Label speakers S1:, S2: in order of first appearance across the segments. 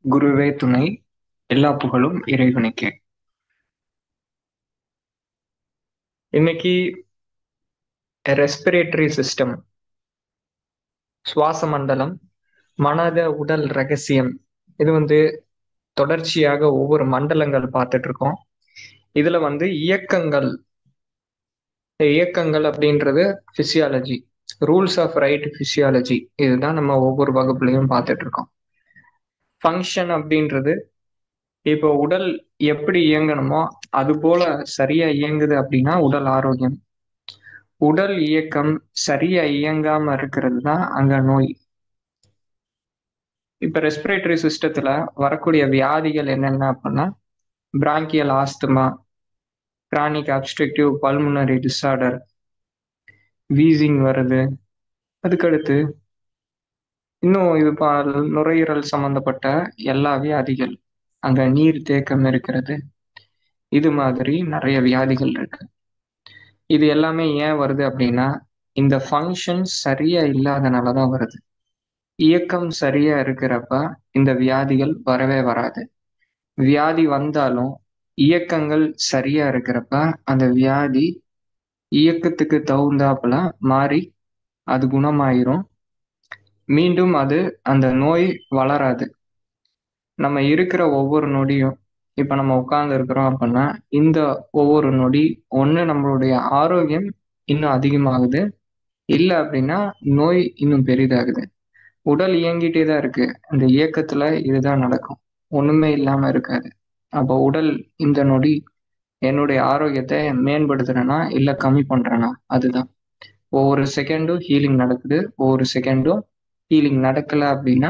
S1: குருவே துணை. எல்லா புகழும் இறைவனுக்கே. இன்னைக்கு ரெஸ்பிரேட்டரி சிஸ்டம், சுவாச மண்டலம், மனத உடல் ரகசியம், இது தொடர்ச்சியாக ஒவ்வொரு மண்டலங்கள் பார்த்துட்டு இருக்கோம். இதுல இயக்கங்கள் இயக்கங்கள் அப்படின்றது physiology, rules of right physiology, இதுதான் நம்ம ஒவ்வொரு வகுப்புலையும் பார்த்துட்டு இருக்கோம். ஃபங்க்ஷன் அப்படின்றது இப்போ உடல் எப்படி இயங்கணுமோ அது போல சரியா இயங்குது அப்படின்னா உடல் ஆரோக்கியம். உடல் இயக்கம் சரியா இயங்காம இருக்கிறது தான் அங்க நோய். இப்ப ரெஸ்பிரேட்டரி சிஸ்டத்துல வரக்கூடிய வியாதிகள் என்னென்ன அப்படின்னா bronchial asthma, chronic obstructive pulmonary disorder, wheezing வருது. அதுக்கடுத்து இன்னும் நுரையீரல் சம்பந்தப்பட்ட எல்லா வியாதிகள், அங்க நீர் தேக்கம் இருக்கிறது. இது மாதிரி நிறைய வியாதிகள் இருக்கு. இது எல்லாமே ஏன் வருது அப்படின்னா இந்த ஃபங்க்ஷன் சரியா இல்லாதனாலதான் வருது. இயக்கம் சரியா இருக்கிறப்ப இந்த வியாதிகள் வரவே வராது. வியாதி வந்தாலும் இயக்கங்கள் சரியா இருக்கிறப்ப அந்த வியாதி இயக்கத்துக்கு தகுந்தாப்புல மாறி அது குணமாயிரும். மீண்டும் அந்த நோய் வளராது. நம்ம இருக்கிற ஒவ்வொரு நொடியும், இப்ப நம்ம உட்கார்ந்து இருக்கிறோம் அப்படின்னா இந்த ஒவ்வொரு நொடி ஒண்ணு நம்மளுடைய ஆரோக்கியம் இன்னும் அதிகமாகுது, இல்லை அப்படின்னா நோய் இன்னும் பெரிதாகுது. உடல் இயங்கிட்டே தான் இருக்கு, அந்த இயக்கத்துல இதுதான் நடக்கும், ஒண்ணுமே இல்லாம இருக்காது. அப்போ உடல் இந்த நொடி என்னுடைய ஆரோக்கியத்தை மேம்படுத்துறேனா இல்ல கம்மி பண்றேனா, அதுதான். ஒவ்வொரு செகண்டும் ஹீலிங் நடக்குது, ஒவ்வொரு செகண்டும் ஹீலிங் நடக்கல அப்படின்னா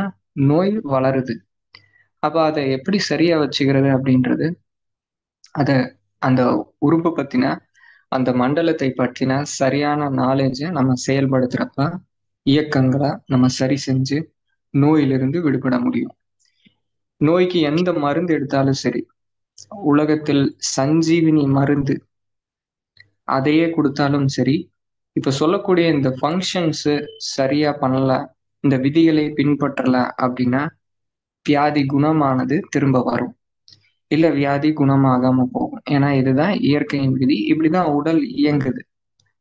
S1: நோய் வளருது. அப்ப அதை எப்படி சரியா வச்சுக்கிறது அப்படின்றது, அத அந்த உறுப்பு பத்தின, அந்த மண்டலத்தை பற்றின சரியான நாலேஜை நம்ம செயல்படுத்துறப்ப இயக்கங்களை நம்ம சரி செஞ்சு நோயிலிருந்து விடுபட முடியும். நோய்க்கு எந்த மருந்து எடுத்தாலும் சரி, உலகத்தில் சஞ்சீவினி மருந்து அதையே கொடுத்தாலும் சரி, இப்ப சொல்லக்கூடிய இந்த ஃபங்க்ஷன்ஸ் சரியா பண்ணல, இந்த விதிகளை பின்பற்றல அப்படின்னா வியாதி குணமானது திரும்ப வரும், இல்ல வியாதி குணமாகாம போகும். ஏன்னா இதுதான் இயற்கையின் விதி, இப்படிதான் உடல் இயங்குது.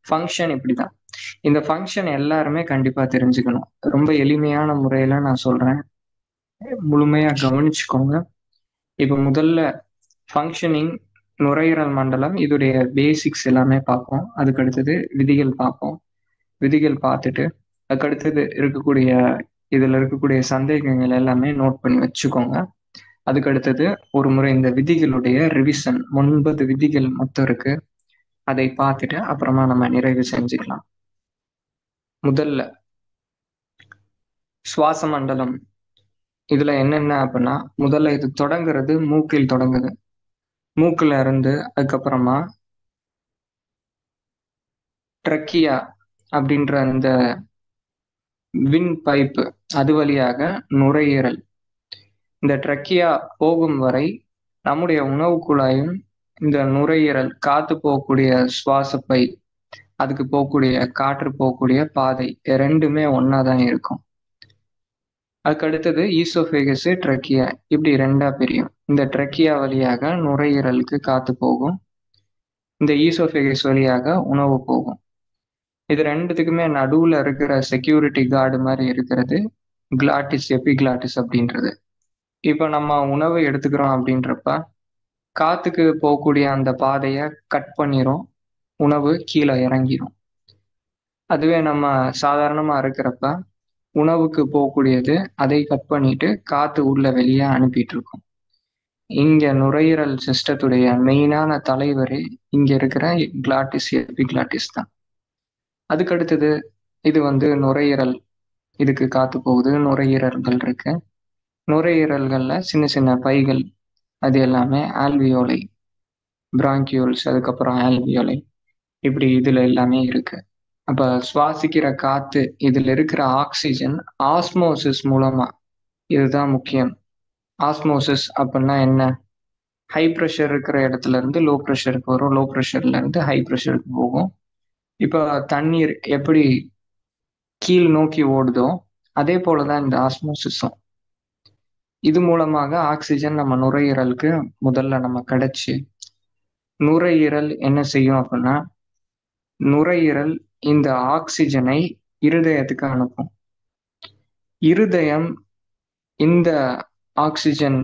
S1: ஃபங்க்ஷன் இப்படிதான். இந்த ஃபங்க்ஷன் எல்லாருமே கண்டிப்பா தெரிஞ்சுக்கணும். ரொம்ப எளிமையான முறையில நான் சொல்றேன், முழுமையா கவனிச்சுக்கோங்க. இப்ப முதல்ல ஃபங்க்ஷனிங், நுரையீரல் மண்டலம், இதோடைய பேசிக்ஸ் எல்லாமே பார்ப்போம். அதுக்கு அடுத்தது விதிகள் பார்ப்போம். விதிகள் பார்த்துட்டு அதுக்கடுத்தது இதுல இருக்கக்கூடிய சந்தேகங்கள் எல்லாமே நோட் பண்ணி வச்சுக்கோங்க. அதுக்கு அடுத்தது ஒரு முறை இந்த விதிகளுடைய ரிவிஷன், 9 விதிகள் மொத்தம் இருக்கு, அதை பார்த்துட்டு அப்புறமா நம்ம நிறைவு செஞ்சுக்கலாம். முதல்ல சுவாச மண்டலம், இதுல என்னென்ன அப்படின்னா முதல்ல இது தொடங்குறது மூக்கில் தொடங்குது. மூக்குல இருந்து அதுக்கப்புறமா ட்ரக்கியா அப்படின்ற அந்த வின் பைப்பு, அது வழியாக நுரையீரல். இந்த ட்ரக்கியா போகும் வரை நம்முடைய உணவு குழாயும் இந்த நுரையீரல், காத்து போகக்கூடிய சுவாச பை, அதுக்கு போகக்கூடிய காற்று போகக்கூடிய பாதை ரெண்டுமே ஒன்னாதான் இருக்கும். அதுக்கு அடுத்தது ஈசோஃபேகஸ், ட்ரக்கியா, இப்படி ரெண்டா பிரியும். இந்த ட்ரக்கியா வழியாக நுரையீரலுக்கு காத்து போகும், இந்த ஈசோஃபேகஸ் வழியாக உணவு போகும். இது ரெண்டுத்துக்குமே நடுவுல இருக்கிற செக்யூரிட்டி கார்டு மாதிரி இருக்கிறது கிளாட்டிஸ், எபிகிளாட்டிஸ் அப்படின்றது. இப்ப நம்ம உணவு எடுத்துக்கிறோம் அப்படின்றப்ப காத்துக்கு போகக்கூடிய அந்த பாதைய கட் பண்ணிரும், உணவு கீழே இறங்கிரும். அதுவே நம்ம சாதாரணமா இருக்கிறப்ப உணவுக்கு போகக்கூடியது அதை கட் பண்ணிட்டு காத்து உள்ள வெளியே அனுப்பிட்டு இருக்கோம். இங்க நுரையீரல் சிஸ்டத்துடைய மெயினான தலைவரே இங்க இருக்கிற கிளாட்டிஸ், எபிகிளாட்டிஸ் தான். அதுக்கு அடுத்தது இது நுரையீரல், இதுக்கு காத்து போகுது. நுரையீரல்கள் இருக்கு, நுரையீரல்கள்ல சின்ன சின்ன பைகள், அது எல்லாமே ஆல்வியோலை, பிராங்கியூல்ஸ், அதுக்கப்புறம் ஆல்வியோலை, இப்படி இதுல எல்லாமே இருக்கு. அப்ப சுவாசிக்கிற காத்து, இதுல இருக்கிற ஆக்சிஜன் ஆஸ்மோசிஸ் மூலமா, இதுதான் முக்கியம். ஆஸ்மோசிஸ் அப்படின்னா என்ன? ஹை ப்ரெஷர் இருக்கிற இடத்துல இருந்து லோ ப்ரெஷருக்கு வரும், லோ ப்ரெஷர்ல இருந்து ஹை ப்ரெஷருக்கு போகும். இப்போ தண்ணீர் எப்படி கீழ் நோக்கி ஓடுதோ அதே போலதான் இந்த ஆஸ்மோசிஸும். இது மூலமாக ஆக்சிஜன் நம்ம நுரையீரலுக்கு முதல்ல நம்ம கிடைச்சு, நுரையீரல் என்ன செய்யும் அப்படின்னா, நுரையீரல் இந்த ஆக்சிஜனை இருதயத்துக்கு அனுப்பும். இருதயம் இந்த ஆக்சிஜன்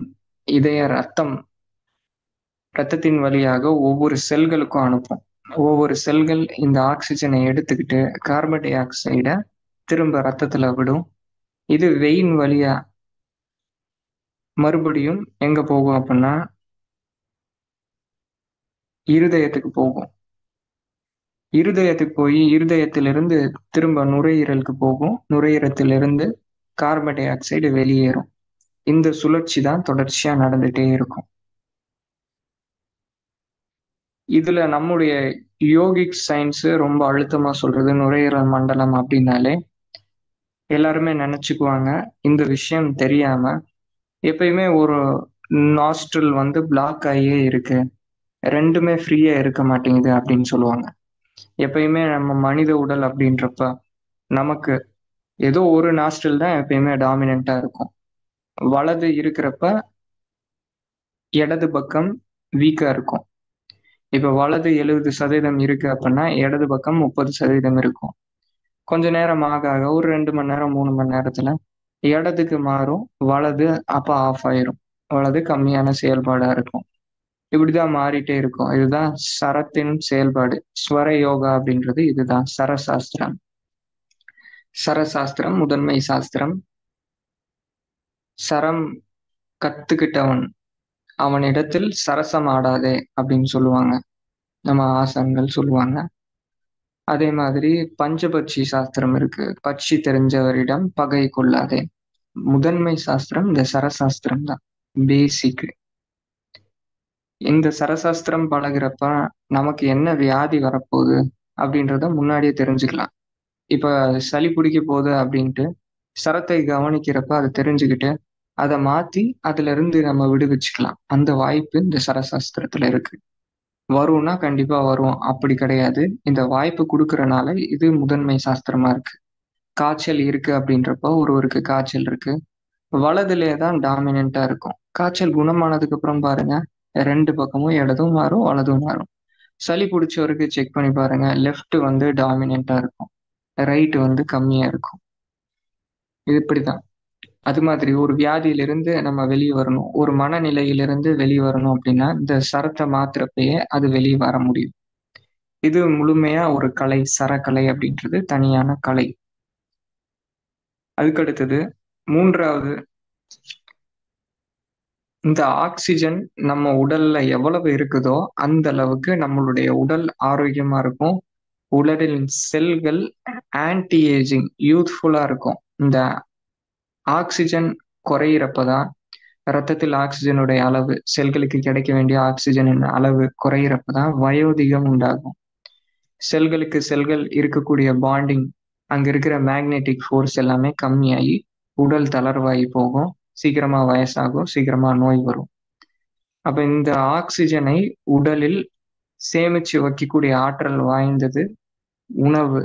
S1: ரத்தத்தின் வழியாக ஒவ்வொரு செல்களுக்கும் அனுப்பும். ஒவ்வொரு செல்கள் இந்த ஆக்சிஜனை எடுத்துக்கிட்டு கார்பன் டை ஆக்சைடை திரும்ப ரத்தத்துல விடும். இது வெயின் வழியா மறுபடியும் எங்க போகும் அப்படின்னா இருதயத்துக்கு போகும். இருதயத்துக்கு போய் இருதயத்திலிருந்து திரும்ப நுரையீரலுக்கு போகும். நுரையீரலிருந்து கார்பன் டை ஆக்சைடு வெளியேறும். இந்த சுழற்சி தான் தொடர்ச்சியா நடந்துட்டே இருக்கும். இதுல நம்முடைய யோகிக் சயின்ஸ் ரொம்ப அழுத்தமா சொல்றது நுரையீரல் மண்டலம் அப்படின்னாலே எல்லாருமே நினைச்சுக்குவாங்க, இந்த விஷயம் தெரியாம எப்பயுமே ஒரு நாஸ்ட்ரில் வந்து பிளாக் ஆகியே இருக்கு, ரெண்டுமே ஃப்ரீயா இருக்க மாட்டேங்குது அப்படின்னு சொல்லுவாங்க. எப்பயுமே நம்ம மனித உடல் அப்படின்றப்ப நமக்கு ஏதோ ஒரு நாஸ்ட்ரில் தான் எப்பயுமே டாமினண்டா இருக்கும். வலது இருக்கிறப்ப இடது பக்கம் வீக்கா இருக்கும். இப்ப வலது 70% இருக்கு அப்படின்னா இடது பக்கம் 30% இருக்கும். கொஞ்ச நேரம் ஆக ஆக ஒரு 2 மணி நேரம் 3 மணி நேரத்துல இடதுக்கு மாறும், வலது அப்ப ஆஃப் ஆயிரும். வலது கம்மியான செயல்பாடா இருக்கும். இப்படிதான் மாறிட்டே இருக்கும். இதுதான் சரத்தின் செயல்பாடு. ஸ்வர யோகா அப்படின்றது இதுதான் சரசாஸ்திரம். சரசாஸ்திரம் முதன்மை சாஸ்திரம். சரம் கத்துக்கிட்டவன் அவனிடத்தில் சரசம் ஆடாதே அப்படின்னு சொல்லுவாங்க, நம்ம ஆசான்கள் சொல்லுவாங்க. அதே மாதிரி பஞ்சபட்சி சாஸ்திரம் இருக்கு, பட்சி தெரிஞ்சவரிடம் பகை கொள்ளாதே. முதன்மை சாஸ்திரம் இந்த சரசாஸ்திரம் தான், பேசிக். இந்த சரசாஸ்திரம் பழகுறப்ப நமக்கு என்ன வியாதி வரப்போகுது அப்படின்றத முன்னாடியே தெரிஞ்சுக்கலாம். இப்ப சளி பிடிக்க போகுது அப்படின்ட்டு சரத்தை கவனிக்கிறப்ப அதை தெரிஞ்சுக்கிட்டு அதை மாத்தி அதுல இருந்து நம்ம விடுவிச்சுக்கலாம். அந்த வாய்ப்பு இந்த சரசாஸ்திரத்துல இருக்கு. வரும்னா கண்டிப்பா வரும் அப்படி கிடையாது. இந்த வாய்ப்பு கொடுக்கறனால இது முதன்மை சாஸ்திரமா இருக்கு. காய்ச்சல் இருக்கு அப்படின்றப்ப ஒருவருக்கு காய்ச்சல் இருக்கு, வலதுலே தான் டாமினண்டா இருக்கும். காய்ச்சல் குணமானதுக்கு அப்புறம் பாருங்க, 2 பக்கமும் இடதும் மாறும் வலதும் மாறும். சளி பிடிச்சவருக்கு செக் பண்ணி பாருங்க, லெஃப்ட் வந்து டாமினண்டா இருக்கும், ரைட் வந்து கம்மியா இருக்கும். இது இப்படிதான். அது மாதிரி ஒரு வியாதியிலிருந்து நம்ம வெளியே வரணும், ஒரு மனநிலையிலிருந்து வெளியே வரணும் அப்படின்னா இந்த சரத்தை மாத்துறப்பயே அது வெளியே வர முடியும். இது முழுமையா ஒரு கலை, சரக்கலை அப்படின்றது தனியான கலை. அதுக்கடுத்தது 3வது, இந்த ஆக்சிஜன் நம்ம உடல்ல எவ்வளவு இருக்குதோ அந்த அளவுக்கு நம்மளுடைய உடல் ஆரோக்கியமா இருக்கும். உடலின் செல்கள் ஆன்டி ஏஜிங் யூத்ஃபுல்லா இருக்கும். இந்த ஆக்சிஜன் குறையிறப்பதான் ரத்தத்தில் ஆக்சிஜனுடைய அளவு, செல்களுக்கு கிடைக்க வேண்டிய ஆக்சிஜனின் அளவு குறையிறப்பதான் வயோதிகம் உண்டாகும். செல்களுக்கு செல்கள் இருக்கக்கூடிய பாண்டிங், அங்க இருக்கிற மேக்னெட்டிக் ஃபோர்ஸ் எல்லாமே கம்மியாகி உடல் தளர்வாகி போகும், சீக்கிரமா வயசாகும், சீக்கிரமா நோய் வரும். அப்ப இந்த ஆக்சிஜனை உடலில் சேமிச்சு வைக்கக்கூடிய ஆற்றல் வாய்ந்தது உணவு.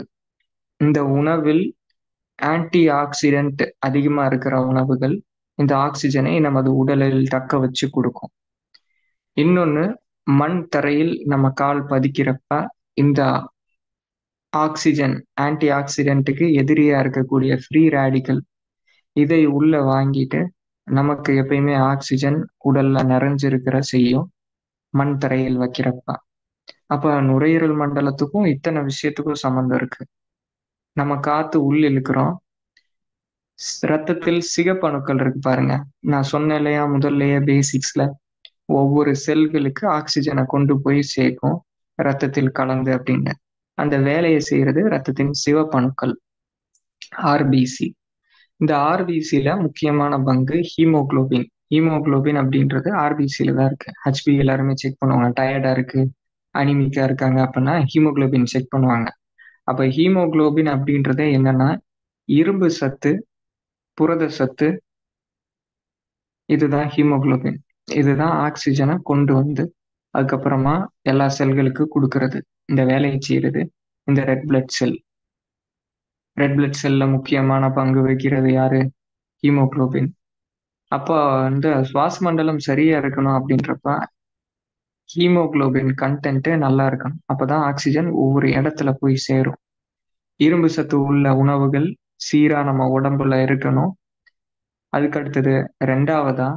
S1: இந்த உணவில் ஆன்டி ஆக்சிடென்ட் அதிகமா இருக்கிற உணவுகள் இந்த ஆக்சிஜனை நமது உடலில் தக்க வச்சு கொடுக்கும். இன்னொன்னு, மண் தரையில் நம்ம கால் பதிக்கிறப்ப இந்த ஆக்சிஜன் ஆன்டி ஆக்சிடென்ட்டுக்கு எதிரியா இருக்கக்கூடிய ஃப்ரீ ரேடிக்கல் இதை உள்ள வாங்கிட்டு நமக்கு எப்பயுமே ஆக்சிஜன் உடல்ல நிறைஞ்சிருக்கிற செய்யும் மண் தரையில் வைக்கிறப்ப. அப்ப நுரையீரல் மண்டலத்துக்கும் இத்தனை விஷயத்துக்கும் சம்மந்தம் இருக்கு. நம்ம காத்து உள் இழுக்கிறோம், ரத்தத்தில் சிகப்பணுக்கள் இருக்கு பாருங்க. நான் சொன்னேன் இல்லையா முதல்லயே பேசிக்ஸ்ல, ஒவ்வொரு செல்களுக்கு ஆக்சிஜனை கொண்டு போய் சேர்க்கும் ரத்தத்தில் கலந்து அப்படின்னு. அந்த வேலையை செய்யறது ரத்தத்தின் சிவப்பணுக்கள், ஆர்பிசி. இந்த ஆர்பிசியில முக்கியமான பங்கு ஹீமோகுளோபின். ஹீமோகுளோபின் அப்படின்றது ஆர்பிசியில தான் இருக்கு. ஹெச்பி எல்லாருமே செக் பண்ணுவாங்க, டயர்டா இருக்கு, அனிமிக்கா இருக்காங்க அப்படின்னா ஹீமோகுளோபின் செக் பண்ணுவாங்க. அப்ப ஹீமோகுளோபின் அப்படின்றது என்னன்னா இரும்பு சத்து, புரத சத்து, இதுதான் ஹீமோகுளோபின். இதுதான் ஆக்சிஜனை கொண்டு வந்து அதுக்கப்புறமா எல்லா செல்களுக்கு கொடுக்கறது, இந்த வேலையை செய்யறது இந்த red blood cell. Red blood செல்ல முக்கியமான பங்கு வகிக்கிறது யாரு? ஹீமோகுளோபின். அப்போ வந்து சுவாச மண்டலம் சரியா இருக்கணும் அப்படின்றப்ப ஹீமோகுளோபின் கண்டென்ட் நல்லா இருக்கணும். அப்பதான் ஆக்சிஜன் ஒவ்வொரு இடத்துல போய் சேரும். இரும்பு சத்து உள்ள உணவுகள் சீரா நம்ம உடம்புல இருக்கணும். அதுக்கு அடுத்தது 2வதா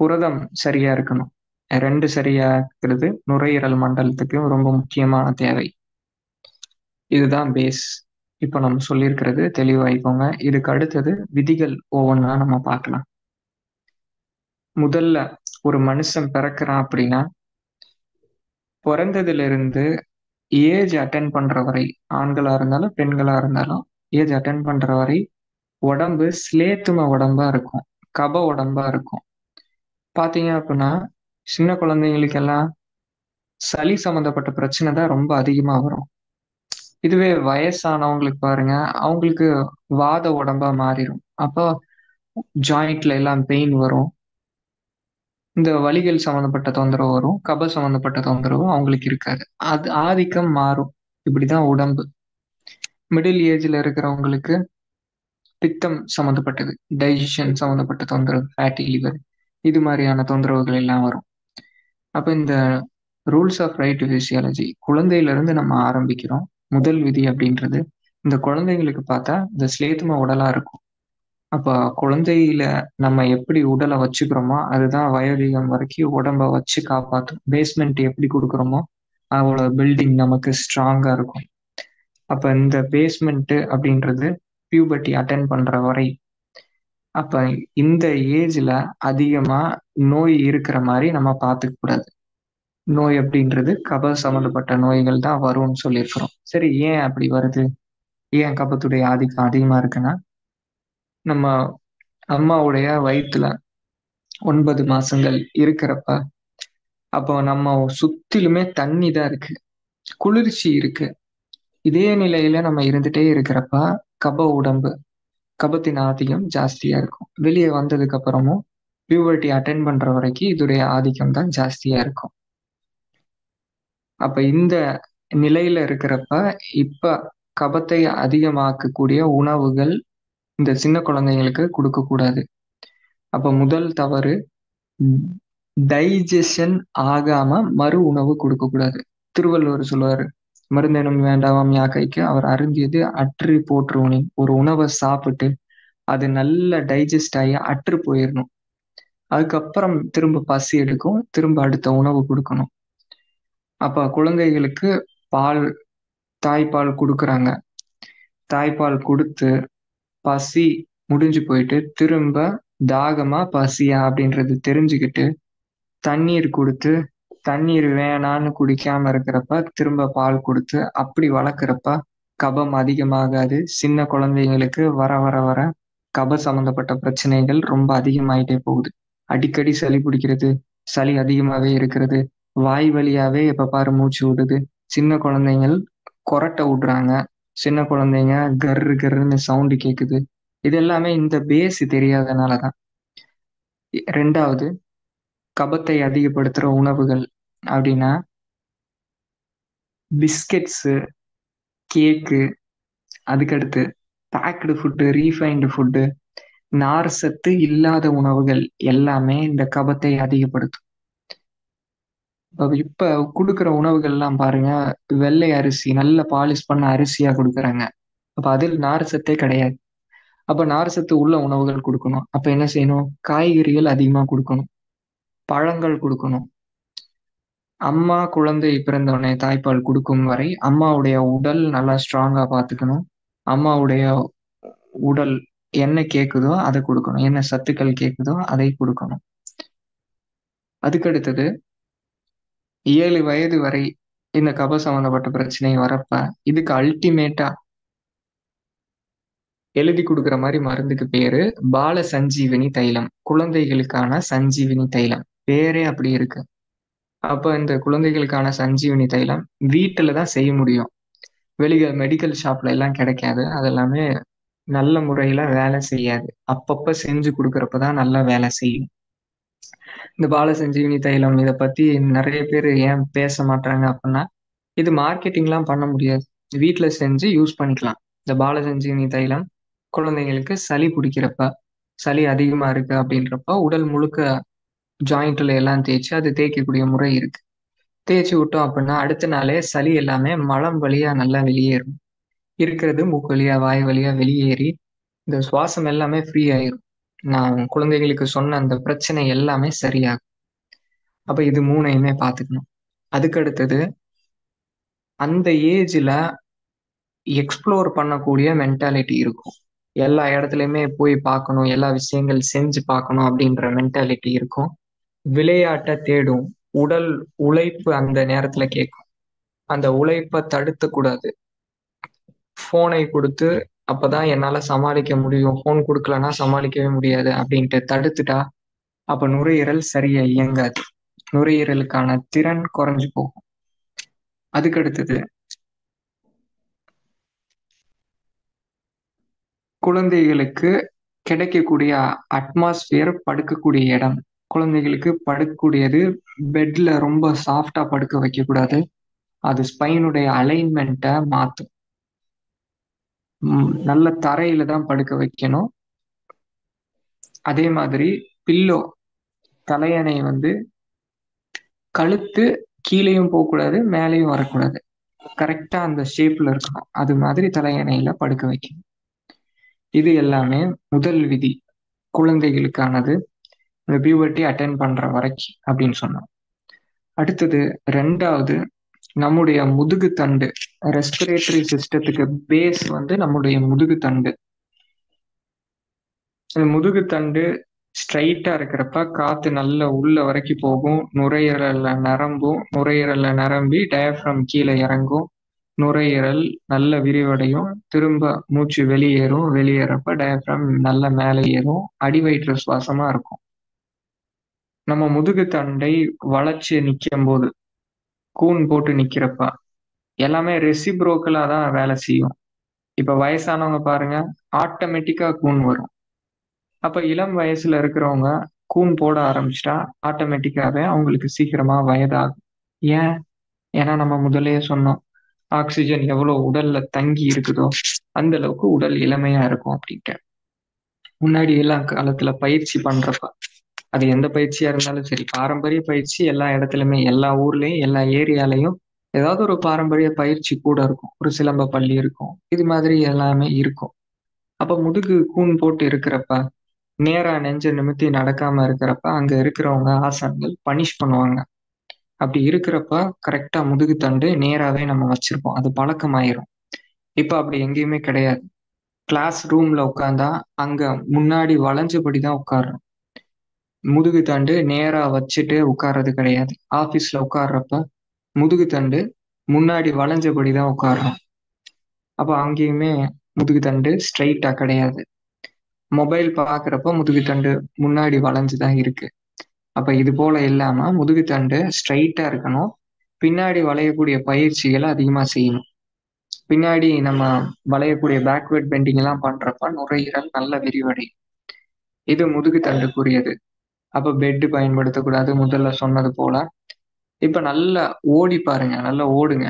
S1: புரதம் சரியா இருக்கணும். 2 சரியா இருக்கிறது நுரையீரல் மண்டலத்துக்கு ரொம்ப முக்கியமான தேவை. இதுதான் பேஸ். இப்போ நம்ம சொல்லியிருக்கிறது தெளிவாயிக்கோங்க. இதுக்கு அடுத்தது விதிகள் ஒவ்வொன்றா நம்ம பார்க்கலாம். முதல்ல ஒரு மனுஷன் பிறக்கிறான் அப்படின்னா பிறந்ததுல இருந்து ஏஜ் அட்டன் பண்ற வரை, ஆண்களா இருந்தாலும் பெண்களா இருந்தாலும் ஏஜ் அட்டன் பண்ற வரை உடம்பு ஸ்லேத்தும உடம்பா இருக்கும், கப உடம்பா இருக்கும். பாத்தீங்க அப்படின்னா சின்ன குழந்தைங்களுக்கெல்லாம் சளி சம்பந்தப்பட்ட பிரச்சனை தான் ரொம்ப அதிகமா வரும். இதுவே வயசானவங்களுக்கு பாருங்க, அவங்களுக்கு வாத உடம்பா மாறிடும். அப்போ ஜாயிண்ட்ல எல்லாம் பெயின் வரும், இந்த வலிகள் சம்பந்தப்பட்ட தொந்தரவு வரும், கப சம்பந்தப்பட்ட தொந்தரவு அவங்களுக்கு இருக்காது. அது ஆதிக்கம் மாறும். இப்படிதான் உடம்பு. மிடில் ஏஜ்ல இருக்கிறவங்களுக்கு பித்தம் சம்மந்தப்பட்டது, டைஜஷன் சம்மந்தப்பட்ட தொந்தரவு, ஃபேட்டி லிவர், இது மாதிரியான தொந்தரவுகள் எல்லாம் வரும். அப்போ இந்த ரூல்ஸ் ஆஃப் ரைட் ஃபிசியாலஜி குழந்தையிலிருந்து நம்ம ஆரம்பிக்கிறோம். முதல் விதி அப்படின்றது இந்த குழந்தைங்களுக்கு பார்த்தா இந்த ஸ்லேத்தும உடலா இருக்கும். அப்போ குழந்தையில நம்ம எப்படி உடலை வச்சுக்கிறோமோ அதுதான் வயோதிகம் வரைக்கும் உடம்ப வச்சு காப்பாற்றும். பேஸ்மெண்ட் எப்படி கொடுக்குறோமோ அவளோட பில்டிங் நமக்கு ஸ்ட்ராங்கா இருக்கும். அப்ப இந்த பேஸ்மெண்ட் அப்படின்றது பியூபர்ட்டி அட்டன் பண்ற வரை. அப்ப இந்த ஏஜ்ல அதிகமா நோய் இருக்கிற மாதிரி நம்ம பார்த்துக்க கூடாது. நோய் அப்படின்றது கப சம்மந்தப்பட்ட நோய்கள் தான் வரும்னு சொல்லியிருக்கிறோம். சரி, ஏன் அப்படி வருது? ஏன் கபத்துடைய ஆதிக்கம் அதிகமா இருக்குன்னா, நம்ம அம்மாவுடைய வயிற்றுல 9 மாசங்கள் இருக்கிறப்ப அப்போ நம்ம சுத்திலுமே தண்ணி தான் இருக்கு, குளிர்ச்சி இருக்கு. இதே நிலையில நம்ம இருந்துட்டே இருக்கிறப்ப கப உடம்பு, கபத்தின் ஆதிக்கம் ஜாஸ்தியா இருக்கும். வெளியே வந்ததுக்கு அப்புறமும் பியூபர்ட்டி அட்டென்ட் பண்ற வரைக்கும் இதோடைய ஆதிக்கம் தான் ஜாஸ்தியா இருக்கும். அப்ப இந்த நிலையில இருக்கிறப்ப இப்ப கபத்தை அதிகமாக்கக்கூடிய உணவுகள் இந்த சின்ன குழந்தைங்களுக்கு கொடுக்க கூடாது. அப்ப முதல் தவறு, டைஜஷன் ஆகாம மறு உணவு கொடுக்க கூடாது. திருவள்ளுவர் சொல்லுவாரு, மருந்தெனும் வேண்டாம் யாக்கைக்கு அவர் அருந்தியது அற்று போற்றுவனி. ஒரு உணவை சாப்பிட்டு அது நல்லா டைஜஸ்ட் ஆகி அற்று போயிடணும். அதுக்கப்புறம் திரும்ப பசி எடுக்கும், திரும்ப அடுத்த உணவு கொடுக்கணும். அப்ப குழந்தைகளுக்கு பால், தாய்ப்பால் கொடுக்குறாங்க. தாய்ப்பால் கொடுத்து பசி முடிஞ்சு போயிட்டு திரும்ப தாகமா பசியா அப்படின்றது தெரிஞ்சுக்கிட்டு தண்ணீர் கொடுத்து, தண்ணீர் வேணான்னு குடிக்காம இருக்கிறப்ப திரும்ப பால் கொடுத்து அப்படி வளர்க்குறப்ப கபம் அதிகமாகாது. சின்ன குழந்தைங்களுக்கு வர வர வர கப சம்பந்தப்பட்ட பிரச்சனைகள் ரொம்ப அதிகமாயிட்டே போகுது. அடிக்கடி சளி பிடிக்கிறது, சளி அதிகமாவே இருக்கிறது, வாய் வழியாவே எப்ப பாரு மூச்சு விடுது, சின்ன குழந்தைங்கள் கொரட்டை விடுறாங்க, சின்ன குழந்தைங்க கர்ரு கர்ருன்னு சவுண்டு கேக்குது. இது எல்லாமே இந்த பேஸ் தெரியாதனாலதான். 2வது, கபத்தை அதிகப்படுத்துற உணவுகள் அப்படின்னா பிஸ்கெட்ஸு, கேக்கு, அதுக்கடுத்து பேக்டு ஃபுட்டு, ரீஃபைன்டு ஃபுட்டு, நார் சத்து இல்லாத உணவுகள் எல்லாமே இந்த கபத்தை அதிகப்படுத்தும். இப்ப கொடுக்குற உணவுகள்லாம் பாருங்க, வெள்ளை அரிசி நல்ல பாலிஷ் பண்ண அரிசியா கொடுக்குறாங்க. அப்ப அதில் நார் சத்தே கிடையாது. அப்ப நார் சத்து உள்ள உணவுகள் கொடுக்கணும். அப்ப என்ன செய்யணும்? காய்கறிகள் அதிகமா கொடுக்கணும், பழங்கள் கொடுக்கணும். அம்மா குழந்தை பிறந்தவுடனே தாய்ப்பால் கொடுக்கும் வரை அம்மாவுடைய உடல் நல்லா ஸ்ட்ராங்கா பார்த்துக்கணும். அம்மாவுடைய உடல் என்ன கேக்குதோ அதை கொடுக்கணும், என்ன சத்துக்கள் கேக்குதோ அதை கொடுக்கணும். அதுக்கடுத்தது 7 வயது வரை இந்த கப சம்பந்தப்பட்ட பிரச்சனை வரப்ப இதுக்கு அல்டிமேட்டா எழுதி கொடுக்குற மாதிரி மருந்துக்கு பேரு பால சஞ்சீவினி தைலம். குழந்தைகளுக்கான சஞ்சீவினி தைலம் பேரே அப்படி இருக்கு. அப்ப இந்த குழந்தைகளுக்கான சஞ்சீவினி தைலம் வீட்டுல தான் செய்ய முடியும். வெளியே மெடிக்கல் ஷாப்ல எல்லாம் கிடைக்காது. அதெல்லாமே நல்ல முறையில வேலை செய்யாது. அப்பப்ப செஞ்சு கொடுக்கறப்பதான் நல்லா வேலை செய்யும். இந்த பால சஞ்சீவினி தைலம் இதை பத்தி நிறைய பேர் ஏன் பேச மாட்டாங்க அப்படின்னா, இது மார்க்கெட்டிங்லாம் பண்ண முடியாது, வீட்டுல செஞ்சு யூஸ் பண்ணிக்கலாம். இந்த பால சஞ்சீவினி தைலம் குழந்தைங்களுக்கு சளி பிடிக்கிறப்ப, சளி அதிகமா இருக்கு அப்படின்றப்ப உடல் முழுக்க ஜாயிண்ட்ல எல்லாம் தேய்ச்சி அது தேய்க்கக்கூடிய முறை இருக்கு. தேய்ச்சி விட்டோம் அப்படின்னா அடுத்த நாளே சளி எல்லாமே மலம் வழியா நல்லா வெளியேறும். இருக்கிறது மூக்கு வழியா வாய் வழியா வெளியேறி இந்த சுவாசம் எல்லாமே ஃப்ரீ ஆயிரும். நான் குழந்தைகளுக்கு சொன்ன அந்த பிரச்சனை எல்லாமே சரியாகும். அப்ப இது 3யுமே பார்த்துக்கணும். அதுக்கு அடுத்தது அந்த ஏஜ்ல எக்ஸ்ப்ளோர் பண்ணக்கூடிய மென்டாலிட்டி இருக்கும். எல்லா இடத்துலயுமே போய் பார்க்கணும், எல்லா விஷயங்கள் செஞ்சு பார்க்கணும் அப்படின்ற மென்டாலிட்டி இருக்கும். விளையாட்ட தேடும். உடல் உழைப்பு அந்த நேரத்துல கேட்கும். அந்த உழைப்ப தடுத்துக் கூடாது. ஃபோனை குடுத்து அப்பதான் என்னால சமாளிக்க முடியும். ஃபோன் குடுக்கலன்னா சமாளிக்கவே முடியாது அப்படின்ட்டு தடுத்துட்டா, அப்ப நுரையீரல் சரியா இயங்காது. நுரையீரலுக்கான திறன் குறைஞ்சு போகும். அதுக்கு அடுத்தது குழந்தைகளுக்கு கிடைக்கக்கூடிய அட்மாஸ்பியர், படுக்கக்கூடிய இடம். குழந்தைகளுக்கு படுக்கக்கூடியது பெட்ல ரொம்ப சாஃப்ட்டா படுக்க வைக்கக்கூடாது. அது ஸ்பைனுடைய அலைன்மெண்ட்ட மாத்தும். நல்ல தரையில தான் படுக்க வைக்கணும். அதே மாதிரி பில்லோ, தலையணை வந்து கழுத்து கீழேயும் போகக்கூடாது, மேலேயும் வரக்கூடாது. கரெக்டா அந்த ஷேப்ல இருக்கணும். அது மாதிரி தலையணையில படுக்க வைக்கணும். இது எல்லாமே முதல் விதி. குழந்தைகளுக்கானது. இந்த பியூபர்ட்டி அட்டெண்ட் பண்ற வரைக்கும் அப்படின்னு சொன்னோம். அடுத்தது 2வது நம்முடைய முதுகுத்தண்டு. ரெஸ்பிரேட்டரி சிஸ்டத்துக்கு பேஸ் வந்து நம்முடைய முதுகுத்தண்டு. முதுகுத்தண்டு ஸ்ட்ரைட்டா இருக்கிறப்ப காத்து நல்ல உள்ள வரைக்கும் போகும். நுரையீரல்ல நிரம்பும். நுரையீரல்ல நிரம்பி டயப்ரம் கீழே இறங்கும். நுரையீரல் நல்ல விரிவடையும். திரும்ப மூச்சு வெளியேறும். வெளியேறப்ப டயப்ரம் நல்ல மேலே ஏறும். அடிவயிற்று சுவாசமா இருக்கும். நம்ம முதுகுத்தண்டை வளைச்சு நிக்கும் போது, கூன் போட்டு நிக்கிறப்ப எல்லாமே ரெசிப்ரோக்கலா தான் வேலை செய்யும். இப்ப வயசானவங்க பாருங்க, ஆட்டோமேட்டிக்கா கூன் வரும். அப்ப இளம் வயசுல இருக்கிறவங்க கூன் போட ஆரம்பிச்சிட்டா ஆட்டோமேட்டிக்காவே அவங்களுக்கு சீக்கிரமா வயதாகும். ஏன்? ஏன்னா நம்ம முதல்லயே சொன்னோம், ஆக்சிஜன் எவ்வளவு உடல்ல தங்கி இருக்குதோ அந்த அளவுக்கு உடல் இளமையா இருக்கும் அப்படின்ட்டு. முன்னாடி எல்லாம் காலத்துல பயிற்சி பண்றப்ப, அது எந்த பயிற்சியா இருந்தாலும் சரி, பாரம்பரிய பயிற்சி எல்லா இடத்துலயுமே, எல்லா ஊர்லயும், எல்லா ஏரியாலையும் ஏதாவது ஒரு பாரம்பரிய பயிற்சி கூட இருக்கும். ஒரு சிலம்ப பள்ளி இருக்கும். இது மாதிரி எல்லாமே இருக்கும். அப்ப முதுகு கூன் போட்டு இருக்கிறப்ப, நேரா நெஞ்ச நிமித்தி நடக்காம இருக்கிறப்ப, அங்க இருக்கிறவங்க ஆசான்கள் பனிஷ் பண்ணுவாங்க. அப்படி இருக்கிறப்ப கரெக்டா முதுகுத்தண்டு நேராவே நம்ம வச்சிருப்போம். அது பழக்கமாயிரும். இப்ப அப்படி எங்கேயுமே கிடையாது. கிளாஸ் ரூம்ல உட்கார்ந்தா அங்க முன்னாடி வளைஞ்சபடிதான் உட்காரணும். முதுகுத்தண்டு நேரா வச்சுட்டு உட்கார்றது கிடையாது. ஆபீஸ்ல உட்கார்றப்ப முதுகுத்தண்டு முன்னாடி வளைஞ்சபடிதான் உட்காரணும். அப்ப அங்கேயுமே முதுகுத்தண்டு ஸ்ட்ரைட்டா கிடையாது. மொபைல் பார்க்குறப்ப முதுகுத்தண்டு முன்னாடி வளைஞ்சுதான் இருக்கு. அப்ப இது போல இல்லாம முதுகுத்தண்டு ஸ்ட்ரைட்டா இருக்கணும். பின்னாடி வளையக்கூடிய பயிற்சிகளை அதிகமா செய்யணும். பின்னாடி நம்ம வளையக்கூடிய பேக்வர்ட் பெண்டிங் எல்லாம் பண்றப்ப நுரையீரல் நல்ல விரிவடையும். இது முதுகுத்தண்டுக்குரியது. அப்ப பெட் பயன்படுத்தக்கூடாது, முதல்ல சொன்னது போல. இப்ப நல்லா ஓடி பாருங்க, நல்லா ஓடுங்க.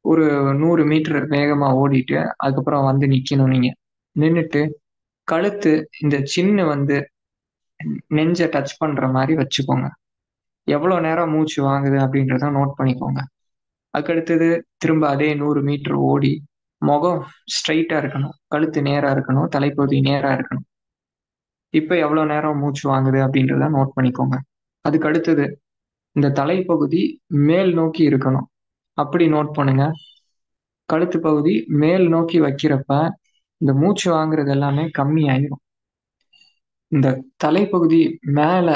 S1: ஒரு 100 மீட்டர் வேகமா ஓடிட்டு அதுக்கப்புறம் வந்து நிக்கணும் நீங்க. நின்னுட்டு கழுத்து இந்த சின்ன வந்து நெஞ்ச டச் பண்ற மாதிரி வச்சுக்கோங்க. எவ்வளவு நேரம் மூச்சு வாங்குது அப்படின்றத நோட் பண்ணிக்கோங்க. அதுக்கடுத்தது திரும்ப அதே 100 மீட்டர் ஓடி முகம் ஸ்ட்ரைட்டா இருக்கணும். கழுத்து நேரா இருக்கணும். தலைப்பகுதி நேரா இருக்கணும். இப்ப எவ்வளவு நேரம் மூச்சு வாங்குது அப்படின்றத நோட் பண்ணிக்கோங்க. அதுக்கு அடுத்தது இந்த தலைப்பகுதி மேல் நோக்கி இருக்கணும். அப்படி நோட் பண்ணுங்க. கழுத்து பகுதி மேல் நோக்கி வைக்கிறப்ப இந்த மூச்சு வாங்குறது எல்லாமே கம்மி ஆயிரும். இந்த தலைப்பகுதி மேல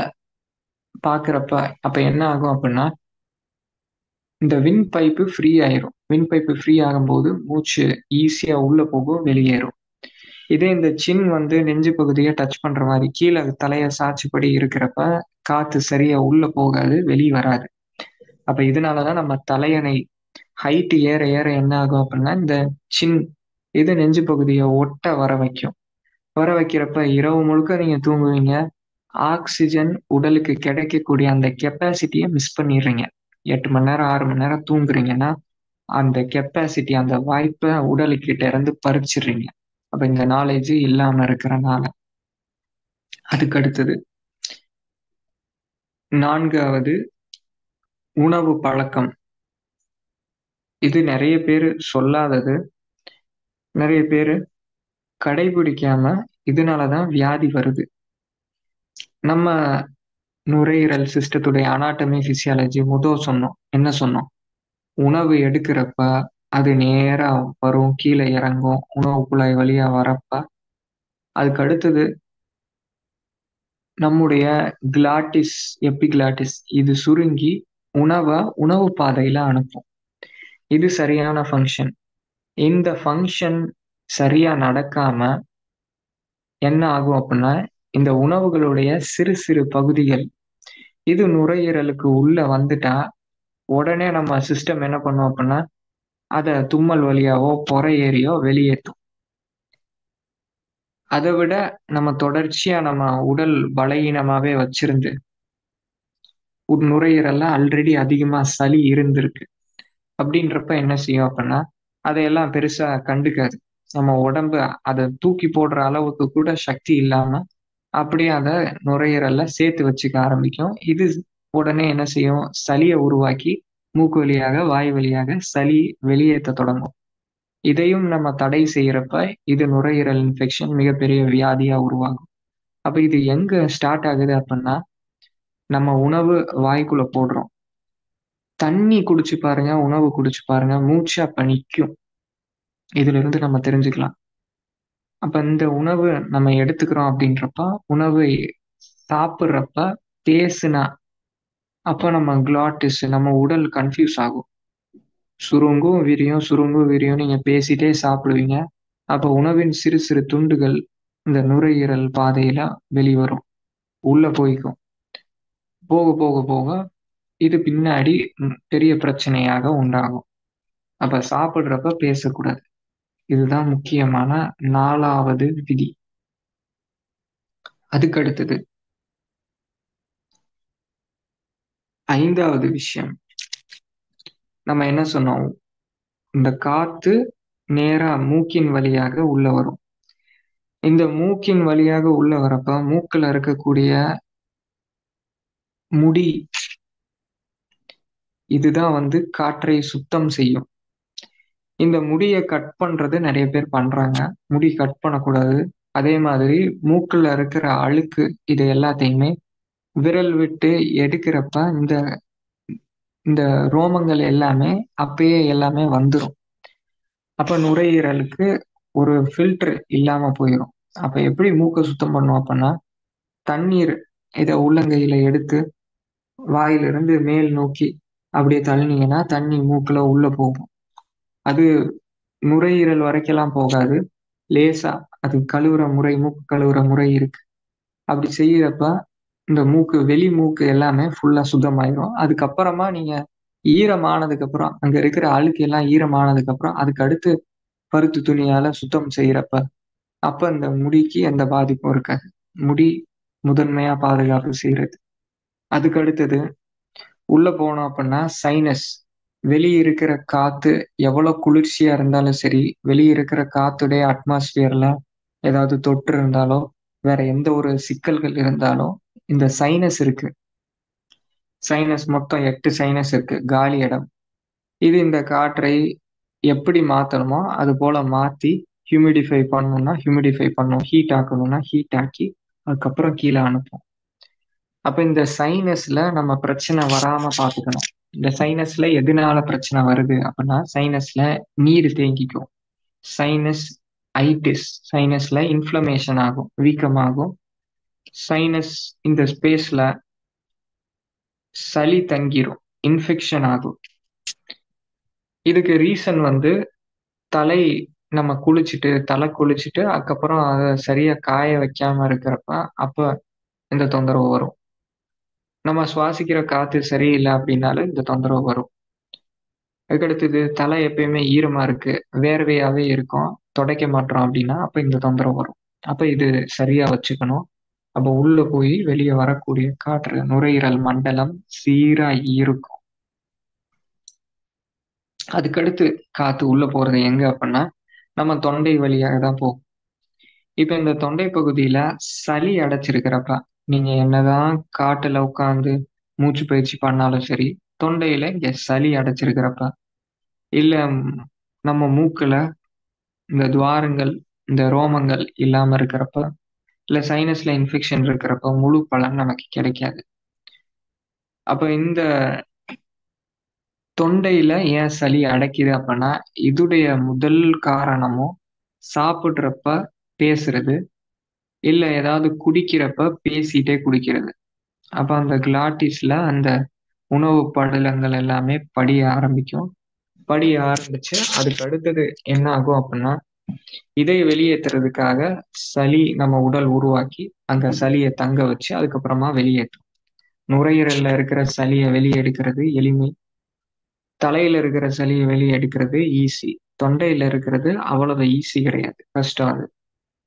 S1: பாக்குறப்ப அப்ப என்ன ஆகும் அப்படின்னா, இந்த வின் பைப்பு ஃப்ரீ ஆயிரும். வின் பைப்பு ஃப்ரீ ஆகும்போது மூச்சு ஈஸியா உள்ள போகும், வெளியேறும். இதே இந்த சின் வந்து நெஞ்சு பகுதியை டச் பண்ற மாதிரி கீழே தலையை சாட்சிப்படி இருக்கிறப்ப காத்து சரியா உள்ள போகாது, வெளியே வராது. அப்ப இதனாலதான் நம்ம தலையணை ஹைட் ஏற ஏற என்ன ஆகும் அப்படின்னா, இந்த சின் இது நெஞ்சு பகுதியை ஒட்ட வர வைக்கும். வர வைக்கிறப்ப இரவு முழுக்க நீங்க தூங்குவீங்க. ஆக்சிஜன் உடலுக்கு கிடைக்கக்கூடிய அந்த கெப்பாசிட்டியை மிஸ் பண்ணிடுறீங்க. 8 மணி நேரம் 6 மணி நேரம் தூங்குறீங்கன்னா அந்த கெப்பாசிட்டி, அந்த வாய்ப்பை உடலுக்கிட்ட இருந்து பறிச்சிடுறீங்க. அப்ப இந்த நாலேஜ் இல்லாம இருக்கிறனால அதுக்கு அடுத்தது 4வது உணவு பழக்கம். இது நிறைய பேர் சொல்லாதது, நிறைய பேர் கடைபிடிக்காம இதனாலதான் வியாதி வருது. நம்ம நுரையீரல் சிஸ்டத்துடைய அனாட்டமி பிசியாலஜி சொன்னோம். என்ன சொன்னோம்? உணவு எடுக்கிறப்ப அது நேரா வரும், கீழே இறங்கும், உணவு குழாய் வழியா வரப்ப அதுக்கு அடுத்தது நம்முடைய கிளாட்டிஸ், எபிகிளாட்டிஸ் இது சுருங்கி உணவு பாதையில அனுப்பும். இது சரியான ஃபங்க்ஷன். இந்த ஃபங்க்ஷன் சரியா நடக்காம என்ன ஆகும் அப்படின்னா, இந்த உணவுகளுடைய சிறு சிறு பகுதிகள் இது நுரையீரலுக்கு உள்ள வந்துட்டா உடனே நம்ம சிஸ்டம் என்ன பண்ணும் அப்படின்னா, அதை தும்மல் வழியாவோ பொறை ஏறியோ வெளியேற்றும். அதை விட நம்ம தொடர்ச்சியா நம்ம உடல் பலகீனமாவே வச்சிருந்து நுரையீரல்ல ஆல்ரெடி அதிகமா சளி இருந்திருக்கு அப்படின்றப்ப என்ன செய்யும் அப்படின்னா, அதையெல்லாம் பெருசா கண்டுக்காது. நம்ம உடம்பு அதை தூக்கி போடுற அளவுக்கு கூட சக்தி இல்லாம அப்படியே அதை நுரையீரல்ல சேர்த்து வச்சுக்க ஆரம்பிக்கும். இது உடனே என்ன செய்யும்? சளியை உருவாக்கி மூக்கு வழியாக வாய் வழியாக சளி வெளியேற்ற தொடங்கும். இதையும் நம்ம தடை செய்யறப்ப இது நுரையீரல் இன்ஃபெக்ஷன் மிகப்பெரிய வியாதியா உருவாகும். அப்ப இது எங்க ஸ்டார்ட் ஆகுது அப்படின்னா, நம்ம உணவு வாய்க்குள்ள போடுறோம், தண்ணி குடிச்சு பாருங்க, உணவு குடிச்சு பாருங்க, மூச்சு அப்ப நிக்கும். இதுல இருந்து நம்ம தெரிஞ்சுக்கலாம். அப்ப இந்த உணவு நம்ம எடுத்துக்கிறோம் அப்படின்றப்ப, உணவு சாப்பிட்றப்ப பேசுனா அப்ப நம்ம கிளாட்டிஸ், நம்ம உடல் கன்ஃபியூஸ் ஆகும். சுருங்கும் விரியும், சுருங்கும் விரியும். நீங்க பேசிட்டே சாப்பிடுவீங்க. அப்ப உணவின் சிறு சிறு துண்டுகள் இந்த நுரையீரல் பாதையில வெளிவரும், உள்ள போய்க்கும். போக போக போக இது பின்னாடி பெரிய பிரச்சனையாக உண்டாகும். அப்ப சாப்பிடுறப்ப பேசக்கூடாது. இதுதான் முக்கியமான 4வது விதி. அதுக்கு அடுத்தது 5வது விஷயம். நம்ம என்ன சொன்னோம்? இந்த காத்து நேரா மூக்கின் வழியாக உள்ள வரும். இந்த மூக்கின் வழியாக உள்ள வரப்ப மூக்குல இருக்கக்கூடிய முடி இதுதான் காற்றை சுத்தம் செய்யும். இந்த முடியை கட் பண்றது நிறைய பேர் பண்றாங்க. முடி கட் பண்ணக்கூடாது. அதே மாதிரி மூக்குல இருக்கிற அழுக்கு இது எல்லாத்தையுமே விரல் விட்டு எடுக்கிறப்ப இந்த இந்த ரோமங்கள் எல்லாமே அப்பயே எல்லாமே வந்துடும். அப்ப நுரையீரலுக்கு ஒரு ஃபில்டர் இல்லாம போயிடும். அப்ப எப்படி மூக்கை சுத்தம் பண்ணும் அப்படின்னா, தண்ணீர் இதை உள்ளங்கையில எடுத்து வாயிலிருந்து மேல் நோக்கி அப்படியே தள்ளினீங்கன்னா தண்ணி மூக்குல உள்ள போகும். அது நுரையீரல் வரைக்கெல்லாம் போகாது. லேசா அது கழுவுற முறை, மூக்கு கழுவுற முறை இருக்கு. அப்படி செய்யறப்ப இந்த வெளி மூக்கு எல்லாமே ஃபுல்லா சுத்தமாயிரும். அதுக்கப்புறமா நீங்க ஈரமானதுக்கு அப்புறம் அங்க இருக்கிற அழுக்கு எல்லாம் ஈரமானதுக்கு அப்புறம் அதுக்கு அடுத்து பருத்து துணியால சுத்தம் செய்யறப்ப அப்ப இந்த முடிக்கு எந்த பாதிப்பும் இருக்காது. முடி முதன்மையா பாதுகாப்பு செய்யறது. அதுக்கு அடுத்தது உள்ள போனோம் அப்படின்னா சைனஸ். வெளியே இருக்கிற காத்து எவ்வளவு குளிர்ச்சியா இருந்தாலும் சரி, வெளியே இருக்கிற காத்துடைய அட்மாஸ்பியர்ல ஏதாவது தொற்று இருந்தாலோ வேற எந்த ஒரு சிக்கல்கள் இருந்தாலும் இந்த சைனஸ் இருக்கு. சைனஸ் மொத்தம் 8 சைனஸ் இருக்கு, காலி இடம். இது இந்த காற்றை எப்படி மாத்தணுமோ அது போல மாத்தி ஹியூமிடிஃபை பண்ணணும்னா ஹியூமிடிஃபை பண்ணும், ஹீட் ஆக்கணும்னா ஹீட் ஆக்கி அதுக்கப்புறம் கீழே அனுப்பும். அப்ப இந்த சைனஸ்ல நம்ம பிரச்சனை வராம பாத்துக்கணும். இந்த சைனஸ்ல எதனால பிரச்சனை வருது அப்படின்னா, சைனஸ்ல நீர் தேங்கிக்கும். சைனஸ் ஐட்டிஸ், சைனஸ்ல இன்ஃப்ளமேஷன் ஆகும், வீக்கமாகும். சைனஸ் இந்த ஸ்பேஸ்ல சளி தங்கிரும், இன்ஃபெக்ஷன் ஆகும். இதுக்கு ரீசன் தலை நம்ம தலை குளிச்சுட்டு அதுக்கப்புறம் அதை சரியா காய வைக்காம இருக்கிறப்ப அப்ப இந்த தொந்தரவு வரும். நம்ம சுவாசிக்கிற காத்து சரியில்லை அப்படின்னாலும் இந்த தொந்தரவு வரும். அதுக்கடுத்தது தலை எப்பயுமே ஈரமா இருக்கு, வேர்வையாவே இருக்கும், துடைக்க மாட்டோம் அப்படின்னா அப்ப இந்த தொந்தரவு வரும். அப்ப இது சரியா வச்சுக்கணும். அப்ப உள்ள போய் வெளியே வரக்கூடிய காற்று நுரையீரல் மண்டலம் சீரா இருக்கும். அதுக்கடுத்து காத்து உள்ள போறது எங்க அப்படின்னா நம்ம தொண்டை வழியாக தான் போகும். இப்ப இந்த தொண்டை பகுதியில சளி அடைச்சிருக்கிறப்ப நீங்க என்னதான் காட்டுல உட்காந்து மூச்சு பயிற்சி பண்ணாலும் சரி, தொண்டையில இங்க சளி அடைச்சிருக்கிறப்ப, இல்ல நம்ம மூக்குல இந்த துவாரங்கள், இந்த ரோமங்கள் இல்லாம இருக்கிறப்ப, இல்ல சைனஸ்ல இன்ஃபெக்ஷன் இருக்கிறப்ப முழு பலன் நமக்கு கிடைக்காது. அப்ப இந்த தொண்டையில ஏன் சளி அடைக்குது அப்பன்னா, இதுடைய முதல் காரணமும் சாப்பிடுறப்ப பேசுறது, இல்ல ஏதாவது குடிக்கிறப்ப பேசிட்டே குடிக்கிறது. அப்ப அந்த கிளாட்டிஸ்ல அந்த உணவு படலங்கள் எல்லாமே படிய ஆரம்பிக்கும். படிய ஆரம்பிச்சு அதுக்கு அடுத்தது என்ன ஆகும் அப்படின்னா, இதை வெளியேத்துறதுக்காக சளி நம்ம உடல் உருவாக்கி அந்த சளியை தங்க வச்சு அதுக்கப்புறமா வெளியேற்றும். நுரையீரல்ல இருக்கிற சளியை வெளியே எடுக்கிறது எளிமை. தலையில இருக்கிற சளியை வெளியே எடுக்கிறது ஈஸி. தொண்டையில இருக்கிறது அவ்வளவு ஈஸி கிடையாது. கஷ்டம் அது.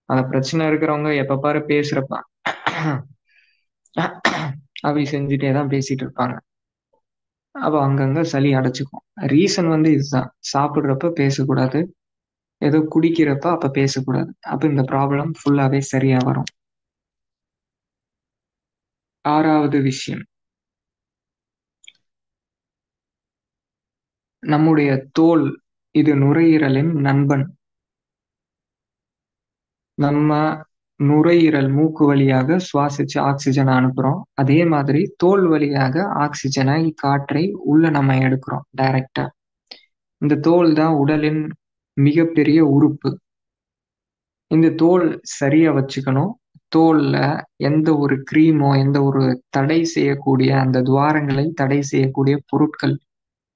S1: அந்த பிரச்சனை இருக்கிறவங்க எப்ப பாரு பேசுறப்ப அப்படி செஞ்சுட்டே தான் பேசிட்டு இருப்பாங்க. அப்ப அங்கங்க சளி அடைச்சுக்கும். ரீசன் வந்து இதுதான். சாப்பிடுறப்ப பேசக்கூடாது. ஏதோ குடிக்கிறப்ப அப்ப பேசக்கூடாது. அப்ப இந்த ப்ராப்ளம் ஃபுல்லாவே சரியா வரும். 6வது விஷயம். நம்முடைய தோல் இது நுரையீரலின் நண்பன். நம்ம நுரையீரல் மூக்கு வழியாக சுவாசிச்சு ஆக்சிஜனை அனுப்புறோம். அதே மாதிரி தோல் வழியாக ஆக்சிஜனை, காற்றை உள்ள நம்ம எடுக்கிறோம் டைரக்டா. இந்த தோல் தான் உடலின் மிகப்பெரிய உறுப்பு. இந்த தோல் சரியா வச்சுக்கணும். தோல்ல எந்த ஒரு கிரீமோ, எந்த ஒரு தடை செய்யக்கூடிய அந்த துவாரங்களை தடை செய்யக்கூடிய பொருட்கள்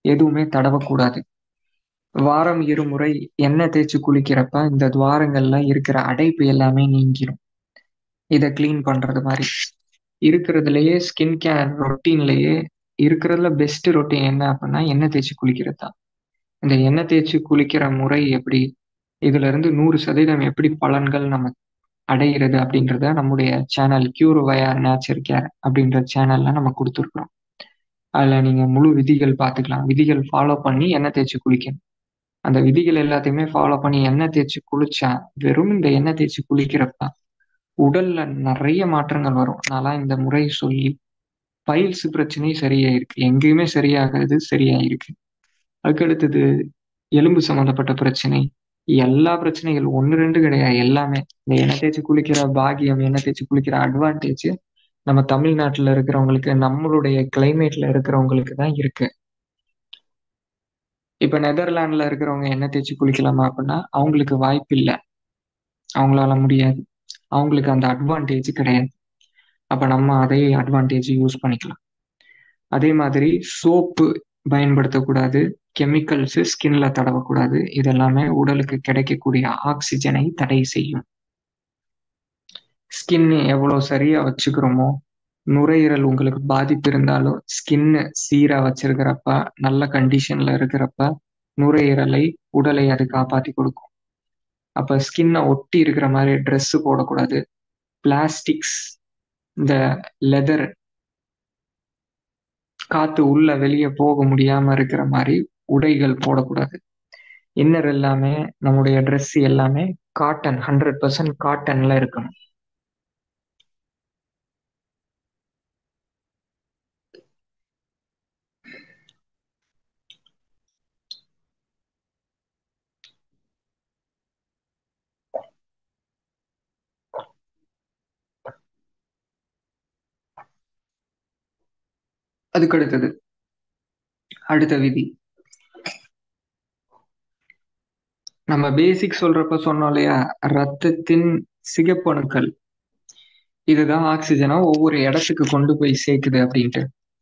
S1: எதுவுமே தடவக்கூடாது. வாரம் 2 முறை எண்ணெய் தேய்ச்சு குளிக்கிறப்ப இந்த துவாரங்கள்ல இருக்கிற அடைப்பு எல்லாமே நீங்கிரும். இத கிளீன் பண்றது மாதிரி. இருக்கிறதுலயே ஸ்கின் கேர் ரொட்டீன்லயே இருக்கிறதுல பெஸ்ட் ரொட்டீன் என்ன அப்படின்னா எண்ணெய் தேய்ச்சு குளிக்கிறது தான். இந்த எண்ணெய் தேய்ச்சு குளிக்கிற முறை எப்படி? இதுல இருந்து 100% எப்படி பலன்கள் நம்ம அடையிறது அப்படின்றத நம்முடைய சேனல் கியூர் வயா நேச்சர் கேர் அப்படின்ற சேனல்ல நம்ம கொடுத்துருக்குறோம். அதுல நீங்க முழு விதிகள் பார்த்துக்கலாம். விதிகள் ஃபாலோ பண்ணி எண்ணெய் தேய்ச்சு குளிக்கணும். அந்த விதிகள் எல்லாத்தையுமே ஃபாலோ பண்ணி எண்ணெய் தேய்ச்சு குளிச்சா, வெறும் இந்த எண்ணெய் தேய்ச்சு குளிக்கிறப்ப உடல்ல நிறைய மாற்றங்கள் வரும். நான்லாம் இந்த முறை சொல்லி பைல்ஸ் பிரச்சனையும் சரியாயிருக்கு. எங்கேயுமே சரியாகாது, சரியாயிருக்கு. அதுக்கடுத்தது எலும்பு சம்மந்தப்பட்ட பிரச்சனை, எல்லா பிரச்சனைகள் 1, 2 கிடையாது. எல்லாமே இந்த எண்ணெய் தேய்ச்சு குளிக்கிற பாக்கியம், எண்ணெய் தேய்ச்சு குளிக்கிற அட்வான்டேஜ் நம்ம தமிழ்நாட்டுல இருக்கிறவங்களுக்கு, நம்மளுடைய கிளைமேட்ல இருக்கிறவங்களுக்கு தான் இருக்கு. இப்ப நெதர்லாண்ட்ல இருக்கிறவங்க எண்ணெய் தேய்ச்சு குளிக்கலாமா அப்படின்னா அவங்களுக்கு வாய்ப்பு இல்லை. அவங்களால முடியாது. அவங்களுக்கு அந்த அட்வான்டேஜ் கிடையாது. அப்ப நம்ம அதே அட்வான்டேஜ் யூஸ் பண்ணிக்கலாம். அதே மாதிரி சோப்பு பயன்படுத்தக்கூடாது. கெமிக்கல்ஸ் ஸ்கின்ல தடவக்கூடாது. இதெல்லாமே உடலுக்கு கிடைக்கக்கூடிய ஆக்சிஜனை தடை செய்யும். ஸ்கின் எவ்வளவு சரியா வச்சுக்கிறோமோ, நுரையீரல் உங்களுக்கு பாதிப்பு இருந்தாலும் ஸ்கின் சீரா வச்சிருக்கிறப்ப, நல்ல கண்டிஷன்ல இருக்கிறப்ப நுரையீரலை, உடலை அது காப்பாத்தி கொடுக்கும். அப்ப ஸ்கின்னை ஒட்டி இருக்கிற மாதிரி ட்ரெஸ் போடக்கூடாது. பிளாஸ்டிக்ஸ், இந்த லெதர், காத்து உள்ள வெளியே போக முடியாம இருக்கிற மாதிரி உடைகள் போடக்கூடாது. இன்னர் எல்லாமே நம்முடைய ட்ரெஸ் எல்லாமே காட்டன், 100% காட்டன்ல இருக்கணும். அதுக்கு அடுத்த விதி நம்ம பேசிக் சொல்றப்ப சொன்னோம் இல்லையா, ரத்தத்தின் சிகப்பணுக்கள் இதுதான் ஆக்சிஜனை ஒவ்வொரு இடத்துக்கு கொண்டு போய் சேர்க்குது அப்படின்ட்டு.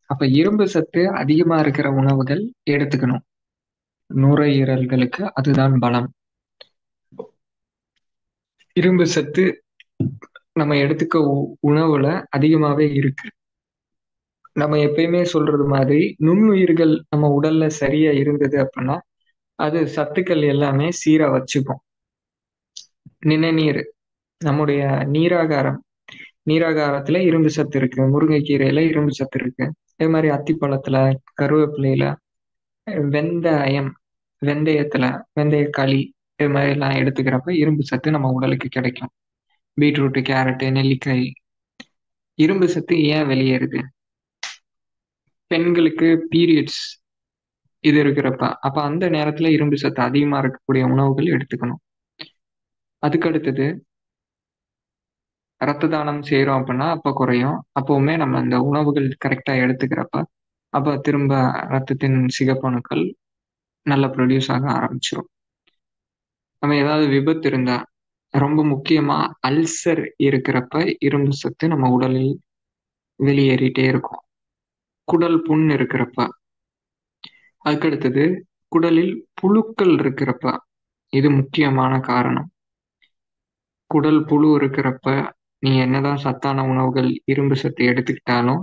S1: அப்ப இரும்பு சத்து அதிகமா இருக்கிற உணவுகள் எடுத்துக்கணும். நுரையீரல்களுக்கு அதுதான் பலம். இரும்பு சத்து நம்ம எடுத்துக்க உணவுல அதிகமாவே இருக்கு. நம்ம எப்பயுமே சொல்றது மாதிரி நுண்ணுயிர்கள் நம்ம உடல்ல சரியா இருந்தது அப்படின்னா அது சத்துக்கள் எல்லாமே சீரா வச்சுக்கும். நிணநீர், நம்முடைய நீராகாரம், நீராகாரத்துல இரும்பு சத்து இருக்கு. முருங்கைக்கீரையில இரும்பு சத்து இருக்கு. அதே மாதிரி அத்திப்பழத்துல, கருவேப்பிலையில, வெந்தயம், வெந்தயத்துல, வெந்தயக்களி இது மாதிரி எல்லாம் எடுத்துக்கிறப்ப இரும்பு சத்து நம்ம உடலுக்கு கிடைக்கும். பீட்ரூட்டு, கேரட்டு, நெல்லிக்காய். இரும்பு சத்து ஏன் வெளியேறுது? பெண்களுக்கு பீரியட்ஸ் இது இருக்கிறப்ப, அப்ப அந்த நேரத்துல இரும்பு சத்து அதிகமா இருக்கக்கூடிய உணவுகள் எடுத்துக்கணும். அதுக்கு அடுத்தது ரத்த தானம் செய்றோம் அப்படின்னா, அப்ப குறையும். அப்பவுமே நம்ம இந்த உணவுகள் கரெக்ட்டா எடுத்துக்கிறப்ப, அப்ப திரும்ப ரத்தத்தின் சிகப்பணுக்கள் நல்லா ப்ரொடியூஸ் ஆக ஆரம்பிச்சுரும். நம்ம ஏதாவது விபத்து இருந்தா, ரொம்ப முக்கியமா அல்சர் இருக்கிறப்ப இரும்பு சத்து நம்ம உடலில் வெளியேறிட்டே இருக்கும். குடல் புண் இருக்கிறப்ப, அதுக்கடுத்தது குடலில் புழுக்கள் இருக்கிறப்ப, இது முக்கியமான காரணம். குடல் புழு இருக்கிறப்ப, நீ என்னதான் சத்தான உணவுகள், இரும்பு சத்து எடுத்துக்கிட்டாலும்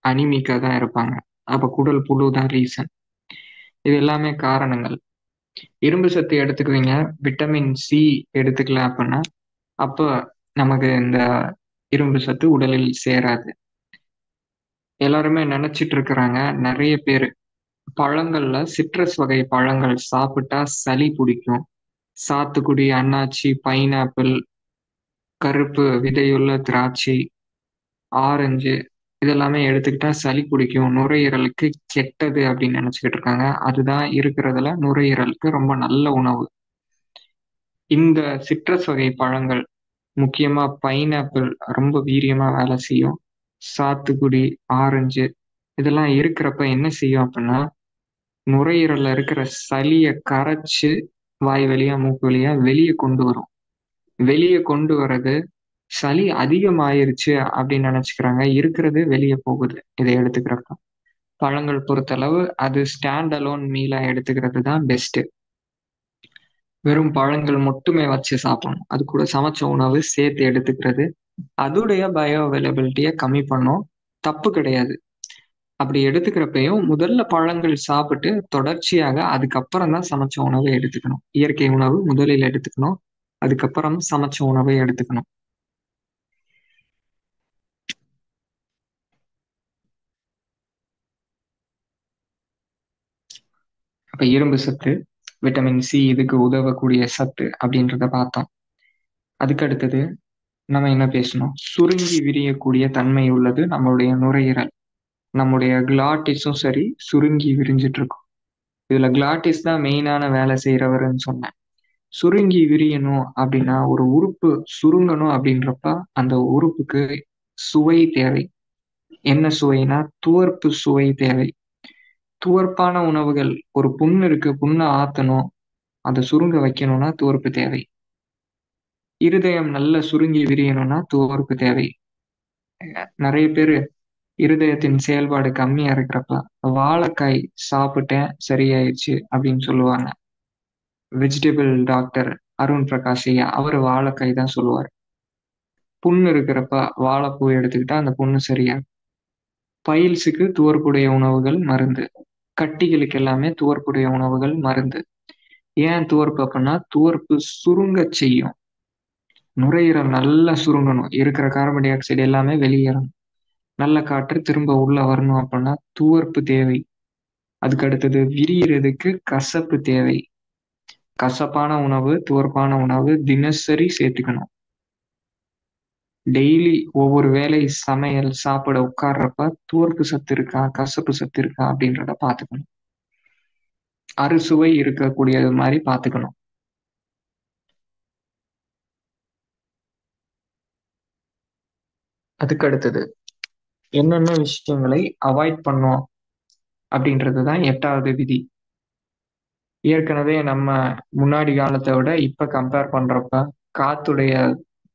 S1: அனிமிக்கா தான் இருப்பாங்க. அப்ப குடல் புழு தான் ரீசன். இது எல்லாமே காரணங்கள். இரும்பு சத்து எடுத்துக்குவீங்க, விட்டமின் சி எடுத்துக்கல அப்படின்னா, அப்ப நமக்கு இந்த இரும்பு சத்து உடலில் சேராது. எல்லாருமே நினைச்சிட்டு இருக்கிறாங்க, நிறைய பேரு பழங்கள்ல சிட்ரஸ் வகை பழங்கள் சாப்பிட்டா சளி பிடிக்கும். சாத்துக்குடி, அன்னாச்சி, பைனாப்பிள், கருப்பு விதையுள்ள திராட்சை, ஆரஞ்சு இதெல்லாமே எடுத்துக்கிட்டா சளி பிடிக்கும், நுரையீரலுக்கு கெட்டது அப்படின்னு நினைச்சுக்கிட்டு இருக்காங்க. அதுதான் இருக்கிறதுல நுரையீரலுக்கு ரொம்ப நல்ல உணவு. இந்த சிட்ரஸ் வகை பழங்கள், முக்கியமா பைனாப்பிள் ரொம்ப வீரியமா வேலை செய்யும். சாத்துக்குடி, ஆரஞ்சு இதெல்லாம் இருக்கிறப்ப என்ன செய்யும் அப்படின்னா, நுரையீரல்ல இருக்கிற சளிய கரைச்சு வாய் வழியா, மூக்கு வழியா வெளிய கொண்டு வரும். வெளிய கொண்டு வர்றது சளி அதிகமாயிருச்சு அப்படின்னு நினைச்சுக்கிறாங்க. இருக்கிறது வெளிய போகுது. இதை எடுத்துக்கிறப்ப. பழங்கள் பொறுத்தளவு அது ஸ்டாண்ட் அலோன் மீலா எடுத்துக்கிறது தான் பெஸ்ட். வெறும் பழங்கள் மட்டுமே வச்சு சாப்பிடணும். அது கூட சமைச்ச உணவு சேர்த்து எடுத்துக்கிறது அதோடைய பயோ அவைலபிலிட்டியை கம்மி பண்ணும். தப்பு கிடையாது. அப்படி எடுத்துக்கிறப்பையும் முதல்ல பழங்கள் சாப்பிட்டு தொடர்ச்சியாக அதுக்கப்புறம் தான் சமைச்ச உணவை எடுத்துக்கணும். இயற்கை உணவு முதலில் எடுத்துக்கணும். அதுக்கப்புறம் சமைச்ச உணவை எடுத்துக்கணும். அப்ப இரும்பு சத்து, விட்டமின் சி இதுக்கு உதவக்கூடிய சத்து அப்படின்றத பார்த்தோம். அதுக்கு அடுத்தது நம்ம என்ன பேசணும்? சுருங்கி விரியக்கூடிய தன்மை உள்ளது நம்மளுடைய நுரையீரல். நம்முடைய கிளாட்டிஸும் சரி சுருங்கி விரிஞ்சிட்டு இருக்கும். இதுல கிளாட்டிஸ் தான் மெயினான வேலை செய்யறவருன்னு சொன்னேன். சுருங்கி விரியணும் அப்படின்னா ஒரு உறுப்பு சுருங்கணும் அப்படின்றப்ப அந்த உறுப்புக்கு சுவை தேவை. என்ன சுவைனா துவர்ப்பு சுவை தேவை. துவர்ப்பான உணவுகள், ஒரு புண்ணு இருக்கு, புண்ணை ஆத்தணும், அதை சுருங்க வைக்கணும்னா துவர்ப்பு தேவை. இருதயம் நல்ல சுருங்கி விரியணும்னா துவர்ப்பு தேவை. நிறைய பேரு இருதயத்தின் செயல்பாடு கம்மியா இருக்கிறப்ப வாழைக்காய் சாப்பிட்டேன் சரியாயிடுச்சு அப்படின்னு சொல்லுவாங்க. வெஜிடபிள் டாக்டர் அருண் பிரகாஷ் ஐயா அவர் வாழைக்காய் தான் சொல்லுவார். புண்ணு இருக்கிறப்ப வாழைப்பூ எடுத்துக்கிட்டா அந்த புண்ணு சரியாகும். பைல்ஸுக்கு துவர்ப்புடைய உணவுகள் மருந்து. கட்டிகளுக்கு எல்லாமே துவர்ப்புடைய உணவுகள் மருந்து. ஏன் துவர்ப்பு அப்படின்னா துவர்ப்பு சுருங்க செய்யும். நுரையீரல் நல்லா சுருங்கணும். இருக்கிற கார்பன் டை ஆக்சைடு எல்லாமே வெளியேறணும். நல்ல காற்று திரும்ப உள்ள வரணும் அப்படின்னா துவர்ப்பு தேவை. அதுக்கு அடுத்தது விரியறதுக்கு கசப்பு தேவை. கசப்பான உணவு, துவர்ப்பான உணவு தினசரி சேர்த்துக்கணும். டெய்லி ஒவ்வொரு வேளை சமையல் சாப்பிட உட்கார்றப்ப துவர்ப்பு சத்து இருக்கா, கசப்பு சத்து இருக்கா அப்படின்றத பார்த்துக்கணும். அறுசுவை இருக்கக்கூடியது மாதிரி பார்த்துக்கணும். அதுக்கு அடுத்தது என்னென்ன விஷயங்களை அவாய்ட் பண்ணோம் அப்படின்றது தான் 8வது விதி. ஏற்கனவே நம்ம முன்னாடி காலத்தை விட இப்ப கம்பேர் பண்றப்ப காத்துடைய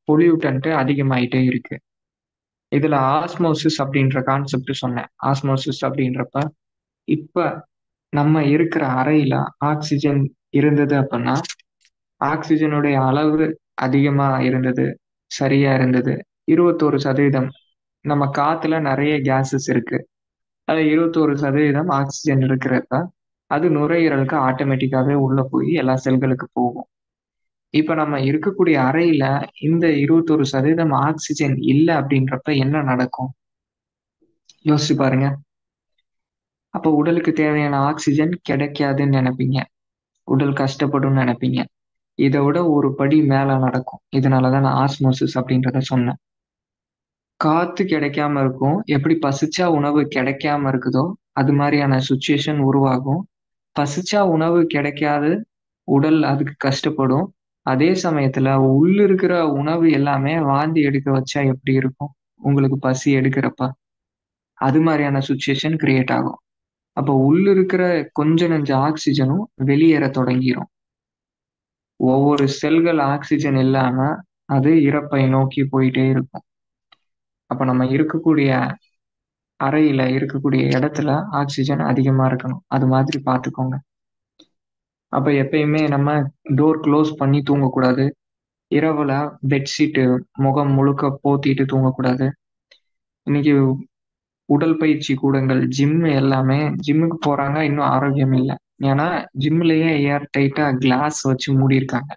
S1: பொல்யூட்டன்ட் அதிகமாயிட்டே இருக்கு. இதுல ஆஸ்மோசிஸ் அப்படின்ற கான்செப்ட் சொன்னேன். ஆஸ்மோசிஸ் அப்படின்றப்ப இப்ப நம்ம இருக்கிற அறையில ஆக்சிஜன் இருந்தது அப்படின்னா ஆக்சிஜனுடைய அளவு அதிகமா இருந்தது, சரியா இருந்தது. 21% நம்ம காத்துல நிறைய கேசஸ் இருக்கு. அது 21% ஆக்சிஜன் இருக்கிறப்ப அது நுரையீரலுக்கு ஆட்டோமேட்டிக்காவே உள்ள போய் எல்லா செல்களுக்கு போகும். இப்ப நம்ம இருக்கக்கூடிய அறையில இந்த 21% ஆக்சிஜன் இல்லை அப்படின்றப்ப என்ன நடக்கும் யோசிச்சு பாருங்க. அப்ப உடலுக்கு தேவையான ஆக்சிஜன் கிடைக்காதுன்னு நினைப்பீங்க. உடல் கஷ்டப்படும் நினைப்பீங்க. இதை விட ஒரு படி மேல நடக்கும். இதனாலதான் நான் ஆஸ்மோசிஸ் அப்படின்றத சொன்னேன். காத்து கிடைக்காம இருக்கும். எப்படி பசிச்சா உணவு கிடைக்காம இருக்குதோ அது மாதிரியான சுச்சுவேஷன் உருவாகும். பசிச்சா உணவு கிடைக்காது, உடல் அதுக்கு கஷ்டப்படும். அதே சமயத்துல உள்ள இருக்கிற உணவு எல்லாமே வாந்தி எடுக்க வச்சா எப்படி இருக்கும் உங்களுக்கு பசி எடுக்கிறப்ப? அது மாதிரியான சுச்சுவேஷன் கிரியேட் ஆகும். அப்போ உள்ள இருக்கிற கொஞ்ச நெஞ்ச ஆக்சிஜனும் வெளியேற தொடங்கிரும். ஒவ்வொரு செல்கள் ஆக்சிஜன் இல்லாம அது இறப்பை நோக்கி போயிட்டே இருக்கும். அப்ப நம்ம இருக்கக்கூடிய அறையில இருக்கக்கூடிய இடத்துல ஆக்சிஜன் அதிகமா இருக்கணும். அது மாதிரி பார்த்துக்கோங்க. அப்ப எப்பயுமே நம்ம டோர் க்ளோஸ் பண்ணி தூங்கக்கூடாது. இரவுல பெட்ஷீட்டு முகம் முழுக்க போத்திட்டு தூங்கக்கூடாது. இன்னைக்கு உடற்பயிற்சி கூடங்கள், ஜிம் எல்லாமே ஜிம்முக்கு போறாங்க, இன்னும் ஆரோக்கியம் இல்ல. ஏன்னா ஜிம்லயே ஏர் டைட்டா கிளாஸ் வச்சு மூடியிருக்காங்க.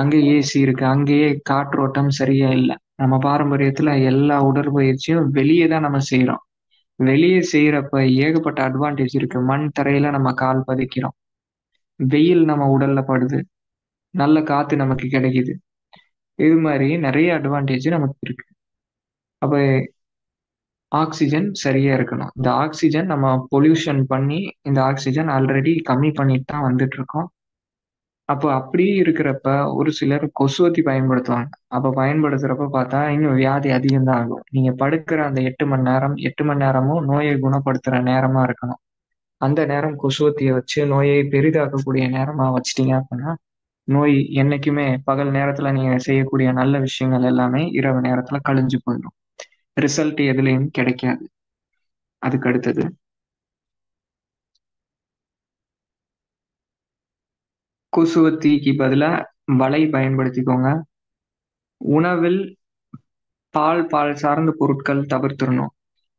S1: அங்க ஏசி இருக்கு. அங்கேயே காற்றோட்டம் சரியா இல்ல. நம்ம பாரம்பரியத்துல எல்லா உடற்பயிற்சியும் வெளியே தான் நம்ம செய்றோம். வெளியே செய்யறப்ப ஏகப்பட்ட அட்வான்டேஜ் இருக்கு. மண் தரையில நம்ம கால் பதிக்கிறோம். வெயில் நம்ம உடல்ல படுது. நல்ல காத்து நமக்கு கிடைக்குது. இது மாதிரி நிறைய அட்வான்டேஜ் நமக்கு இருக்கு. அப்ப ஆக்ஸிஜன் சரியா இருக்கணும். இந்த ஆக்ஸிஜன் நம்ம பொல்யூஷன் பண்ணி இந்த ஆக்ஸிஜன் ஆல்ரெடி கம்மி பண்ணிட்டு தான் வந்துட்டு இருக்கோம். அப்போ அப்படியே இருக்கிறப்ப ஒரு சிலர் கொசுவத்தி பயன்படுத்துவாங்க. அப்ப பயன்படுத்துறப்ப பார்த்தா இன்னும் வியாதி அதிகம் தான் ஆகும். நீங்க படுக்கிற அந்த 8 மணி நேரம், 8 மணி நேரமும் நோயை குணப்படுத்துற நேரமா இருக்கணும். அந்த நேரம் கொசுவத்திய வச்சு நோயை பெரிதாக்கக்கூடிய நேரமா வச்சுட்டீங்க அப்படின்னா, நோய் என்னைக்குமே பகல் நேரத்துல நீங்க செய்யக்கூடிய நல்ல விஷயங்கள் எல்லாமே இரவு நேரத்துல கழிஞ்சு போயிடும். ரிசல்ட் எதுலயும் கிடைக்காது. அதுக்கு அடுத்தது கொசுவத்திக்கு பதிலா வலை பயன்படுத்திக்கோங்க. உணவில் பால் சார்ந்த பொருட்கள் தவிர்த்திடணும்.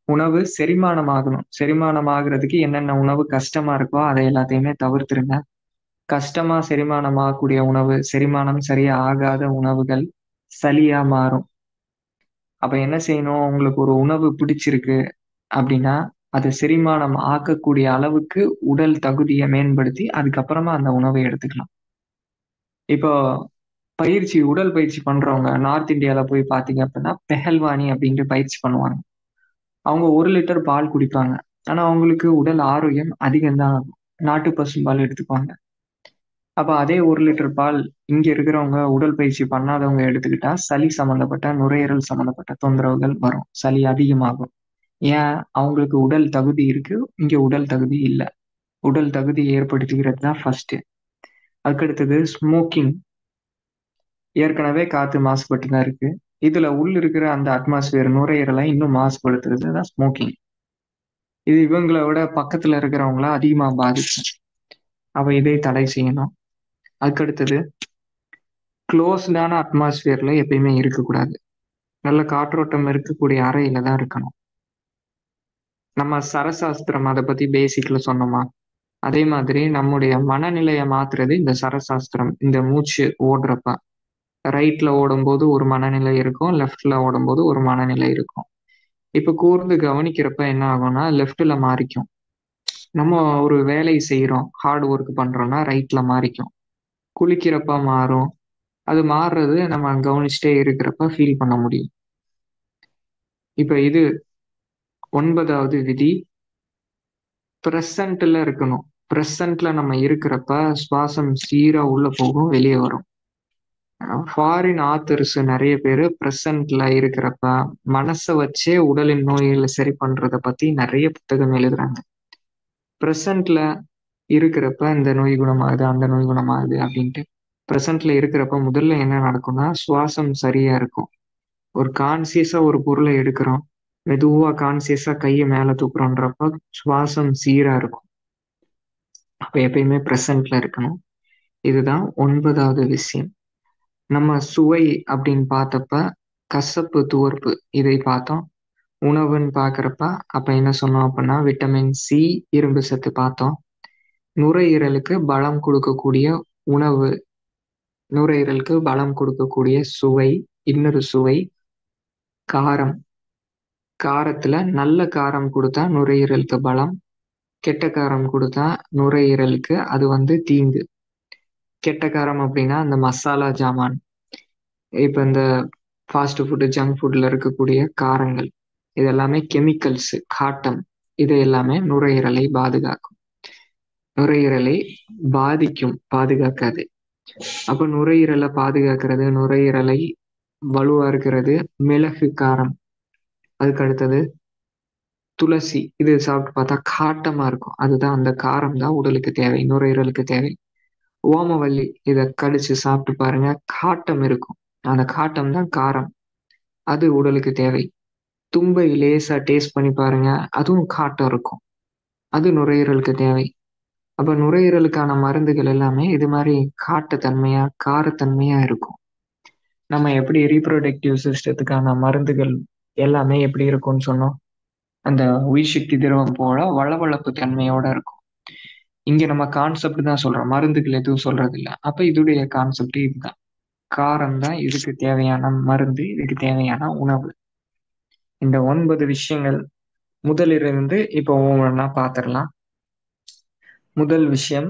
S1: உணவு செரிமானம் ஆகணும். செரிமானம் ஆகுறதுக்கு என்னென்ன உணவு கஷ்டமா இருக்கோ அதை எல்லாத்தையுமே தவிர்த்துருங்க. கஷ்டமா செரிமானம் ஆகக்கூடிய உணவு, செரிமானம் சரியா ஆகாத உணவுகள் சளியா மாறும். அப்ப என்ன செய்யணும்? உங்களுக்கு ஒரு உணவு பிடிச்சிருக்கு அப்படின்னா, அத செரிமானம் ஆக்கக்கூடிய அளவுக்கு உடல் தகுதிய மேம்படுத்தி, அதுக்கப்புறமா அந்த உணவை எடுத்துக்கலாம். இப்போ உடல் பயிற்சி பண்றவங்க நார்த் இந்தியால போய் பார்த்தீங்க அப்படின்னா, பெஹல்வானி அப்படின்ட்டு பயிற்சி பண்ணுவாங்க. அவங்க 1 லிட்டர் பால் குடிப்பாங்க. ஆனா, அவங்களுக்கு உடல் ஆரோக்கியம் அதிகம் தான் ஆகும். நாட்டு பசும்பால் எடுத்துக்குவாங்க. அப்ப அதே 1 லிட்டர் பால் இங்க இருக்கிறவங்க உடற்பயிற்சி பண்ணாதவங்க எடுத்துக்கிட்டா, சளி சம்மந்தப்பட்ட, நுரையீரல் சம்மந்தப்பட்ட தொந்தரவுகள் வரும். சளி அதிகமாகும். ஏன்? அவங்களுக்கு உடல் தகுதி இருக்கு. இங்க உடல் தகுதி இல்ல. உடல் தகுதி ஏற்படுத்திக்கிறது தான் ஃபர்ஸ்ட்டு. அதுக்கடுத்தது ஸ்மோக்கிங். ஏற்கனவே காத்து மாசுபட்டு தான் இருக்கு. இதுல உள்ள இருக்கிற அந்த அட்மாஸ்பியர் நுரையீரலை இன்னும் மாசுபடுத்துறது தான் ஸ்மோக்கிங். இது இவங்கள விட பக்கத்துல இருக்கிறவங்கள அதிகமா பாதிக்கும். அப்ப இதை தடை செய்யணும். அதுக்கடுத்தது குளோஸ்டான அட்மாஸ்பியர்ல எப்பயுமே இருக்கக்கூடாது. நல்ல காற்றோட்டம் இருக்கக்கூடிய அறையில தான் இருக்கணும். நம்ம சரசாஸ்திரம் அத பத்தி பேசிக்ல சொன்னோமா? அதே மாதிரி நம்முடைய மனநிலைய மாத்துறது இந்த சரசாஸ்திரம். இந்த மூச்சு ஓடுறப்ப. ரைட்ல ஓடும்போது ஒரு மனநிலை இருக்கும். லெஃப்ட்ல ஓடும்போது ஒரு மனநிலை இருக்கும். இப்ப கூர்ந்து கவனிக்கிறப்ப என்ன ஆகும்னா, லெஃப்ட்ல மாறிக்கும். நம்ம ஒரு வேலை செய்றோம், ஹார்ட் ஒர்க் பண்றோம்னா ரைட்ல மாறிக்கும். குளிக்கிறப்ப மாறும். அது மாறுறது நம்ம கவனிச்சுட்டே இருக்கிறப்ப ஃபீல் பண்ண முடியும். இப்ப இது 9வது விதி. பிரசன்ட்ல இருக்கணும். பிரசன்ட்ல நம்ம இருக்கிறப்ப சுவாசம் சீரா உள்ள போகும், வெளியே வரும். ஃபாரின் ஆத்தர்ஸ் நிறைய பேரு பிரசன்ட்ல இருக்கிறப்ப மனச வச்சே உடலின் நோய்களை சரி பண்றத பத்தி நிறைய புத்தகம் எழுதுறாங்க. பிரசன்ட்ல இருக்கிறப்ப இந்த நோய் குணமாகுது, அந்த நோய் குணமாகுது அப்படின்ட்டு. பிரசன்ட்ல இருக்கிறப்ப முதல்ல என்ன நடக்கும்னா, சுவாசம் சரியா இருக்கும். ஒரு கான்சியஸா ஒரு பொருளை எடுக்கிறோம். மெதுவா கான்சியஸா கையை மேல தூக்குறோன்றப்ப சுவாசம் சீரா இருக்கும். அப்ப எப்பயுமே பிரசன்ட்ல இருக்கணும். இதுதான் 9வது விஷயம். நம்ம சுவை அப்படின்னு பார்த்தப்ப கசப்பு, துவர்ப்பு இதை பார்த்தோம். உணவுன்னு பார்க்குறப்ப அப்ப என்ன சொன்னோம் அப்படின்னா, விட்டமின் சி, இரும்பு சத்து பார்த்தோம். நுரையீரலுக்கு பலம் கொடுக்கக்கூடிய உணவு, நுரையீரலுக்கு பலம் கொடுக்கக்கூடிய சுவை, இன்னொரு சுவை காரம். காரத்துல நல்ல காரம் கொடுத்தா நுரையீரலுக்கு பலம். கெட்ட காரம் கொடுத்தா நுரையீரலுக்கு அது தீங்கு. கெட்ட காரம் அப்படின்னா இந்த மசாலா ஜாமான், இப்போ இந்த ஃபாஸ்ட் ஃபுட்டு ஜங்க் ஃபுட்டில் இருக்கக்கூடிய காரங்கள், இது எல்லாமே கெமிக்கல்ஸு, காட்டம், இது எல்லாமே நுரையீரலை பாதுகாக்கும். நுரையீரலை பாதிக்கும், பாதுகாக்காது. அப்போ நுரையீரலை பாதுகாக்கிறது, நுரையீரலை வலுவா இருக்கிறது மிளகு காரம். அதுக்கு அடுத்தது துளசி, இது சாப்பிட்டு பார்த்தா காட்டமா இருக்கும், அதுதான் அந்த காரம் தான் உடலுக்கு தேவை, நுரையீரலுக்கு தேவை. ஓமவல்லி, இதை கடிச்சு சாப்பிட்டு பாருங்க, காட்டம் இருக்கும், அந்த காட்டம் தான் காரம், அது உடலுக்கு தேவை. தும்பை லேசா டேஸ்ட் பண்ணி பாருங்க, அதுவும் காட்டம் இருக்கும், அது நுரையீரலுக்கு தேவை. அப்ப நுரையீரலுக்கான மருந்துகள் எல்லாமே இது மாதிரி காட்டத்தன்மையா காரத்தன்மையா இருக்கும். நம்ம எப்படி ரீப்ரொடக்டிவ் சிஸ்டத்துக்கான மருந்துகள் எல்லாமே எப்படி இருக்கும்னு சொன்னோம், அந்த உயிர் சக்தி திரவம் போல வளவளப்பு தன்மையோட இருக்கும். இங்க நம்ம கான்செப்ட் தான் சொல்றோம், மருந்துகள் எதுவும் சொல்றது இல்லை. அப்ப இதுடைய கான்செப்ட் இதுதான், காரம் தான் இதுக்கு தேவையான மருந்து, இதுக்கு தேவையான உணவு. இந்த 9 விஷயங்கள் முதலிருந்து இப்போ ஒவ்வொன்றா பார்த்துடலாம். முதல் விஷயம்,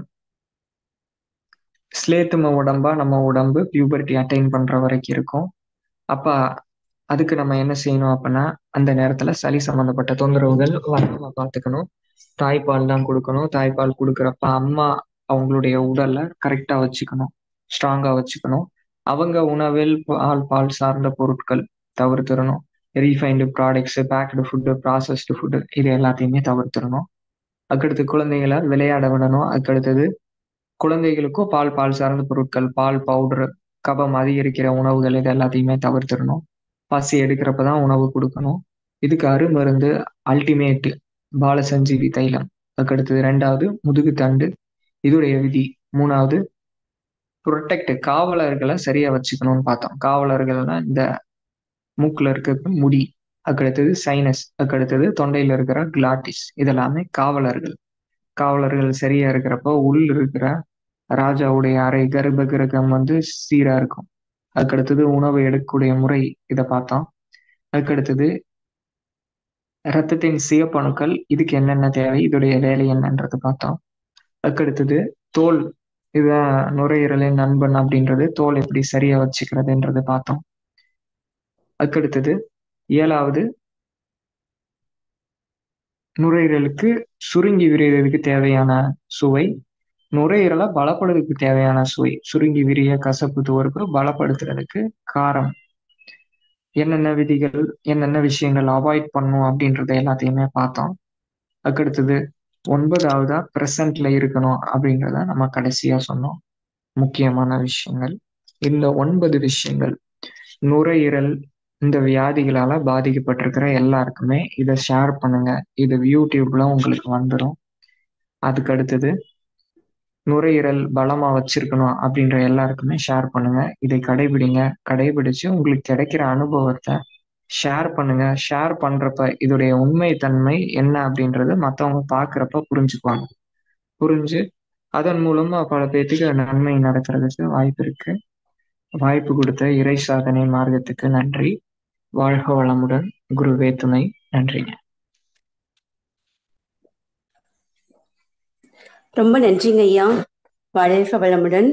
S1: ஸ்லேத்தும உடம்பா நம்ம உடம்பு பியூபர்ட்டி அட்டைன் பண்ற வரைக்கும் இருக்கும். அப்ப அதுக்கு நம்ம என்ன செய்யணும் அப்படின்னா, அந்த நேரத்துல சளி சம்பந்தப்பட்ட தொந்தரவுகள் வராம பார்த்துக்கணும். தாய்ப்பால் தான் கொடுக்கணும். தாய்ப்பால் கொடுக்குறப்ப அம்மா அவங்களுடைய உடலை கரெக்டா வச்சுக்கணும், ஸ்ட்ராங்கா வச்சுக்கணும். அவங்க உணவில் பால் சார்ந்த பொருட்கள் தவிர்த்திடணும். Refined products, packed food, processed food, இது எல்லாத்தையுமே தவிர்த்திடணும். அதுக்கடுத்து குழந்தைகளை விளையாட விடணும். அதுக்கடுத்தது குழந்தைகளுக்கும் பால் சார்ந்த பொருட்கள், பால் பவுடர், கபம் அதிகரிக்கிற உணவுகள், இது எல்லாத்தையுமே தவிர்த்திடணும். பசி எடுக்கிறப்ப தான் உணவு கொடுக்கணும். இதுக்கு அருமருந்து அல்டிமேட் பாலசஞ்சீவி தைலம். அதுக்கடுத்தது 2வது முதுகுத்தண்டு, இதுடைய விதி. 3வது ப்ரொடெக்ட், காவலர்களை சரியா வச்சுக்கணும்னு பார்த்தோம். காவலர்கள்னா இந்த மூக்குல இருக்கிற முடி, அதுக்கடுத்தது சைனஸ், அதுக்கடுத்தது தொண்டையில இருக்கிற கிளாட்டிஸ், இதெல்லாமே காவலர்கள். காவலர்கள் சரியா இருக்கிறப்போ உள் இருக்கிற ராஜாவுடைய அறை கர்ப்ப கிரகம் சீரா இருக்கும். அதுக்கடுத்தது உணவு எடுக்கக்கூடிய முறை, இதை பார்த்தோம். அதுக்கடுத்தது இரத்தத்தின் சிவப்பணுக்கள், இதுக்கு என்னென்ன தேவை, இதோடைய வேலை என்னன்றது பார்த்தோம். அதுக்கடுத்தது தோல், இதுதான் நுரையீரலின் நண்பன் அப்படின்றது, தோல் எப்படி சரியா வச்சுக்கிறதுன்றது பார்த்தோம். அதுக்கடுத்தது 7வது, நுரையீரலுக்கு சுருங்கி விரியறதுக்கு தேவையான சுவை, நுரையீரலை பலப்படுறதுக்கு தேவையான சுவை. சுருங்கி விரிய, கசப்பு, துவர்ப்பு, பலப்படுத்துறதுக்கு காரம். என்னென்ன விதிகள், என்னென்ன விஷயங்கள் அவாய்ட் பண்ணும் அப்படின்றத எல்லாத்தையுமே பார்த்தோம். அதுக்கடுத்தது 9வதா ப்ரெசன்ட்ல இருக்கணும் அப்படின்றத நம்ம கடைசியா சொன்னோம். முக்கியமான விஷயங்கள் இந்த 9 விஷயங்கள். நுரையீரல் இந்த வியாதிகளால பாதிக்கப்பட்டிருக்கிற எல்லாருக்குமே இதை ஷேர் பண்ணுங்க, இது யூடியூப்ல உங்களுக்கு வந்துடும். அதுக்கு அடுத்தது நுரையீரல் பலமா வச்சிருக்கணும் அப்படின்ற எல்லாருக்குமே ஷேர் பண்ணுங்க, இதை கடைபிடிங்க. கடைபிடிச்சு உங்களுக்கு கிடைக்கிற அனுபவத்தை ஷேர் பண்ணுங்க. ஷேர் பண்றப்ப இதோடைய உண்மை தன்மை என்ன அப்படின்றது மற்றவங்க பார்க்குறப்ப புரிஞ்சுக்குவாங்க. புரிஞ்சு அதன் மூலமா பல பேர்த்துக்கு நன்மை நடக்கிறதுக்கு வாய்ப்பு இருக்கு. வாய்ப்பு கொடுத்த இறை சாதனை மார்க்கத்துக்கு நன்றி. வாழ்க வளமுடன். குருவே துணை. நன்றிங்க.
S2: ரொம்ப நன்றிங்க ஐயா. வாழ்க வளமுடன்.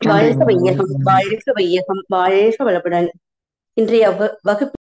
S2: வாழ்க வையகம், வாழ்க வையகம், வாழ்க வளமுடன். இன்றைய வகுப்பு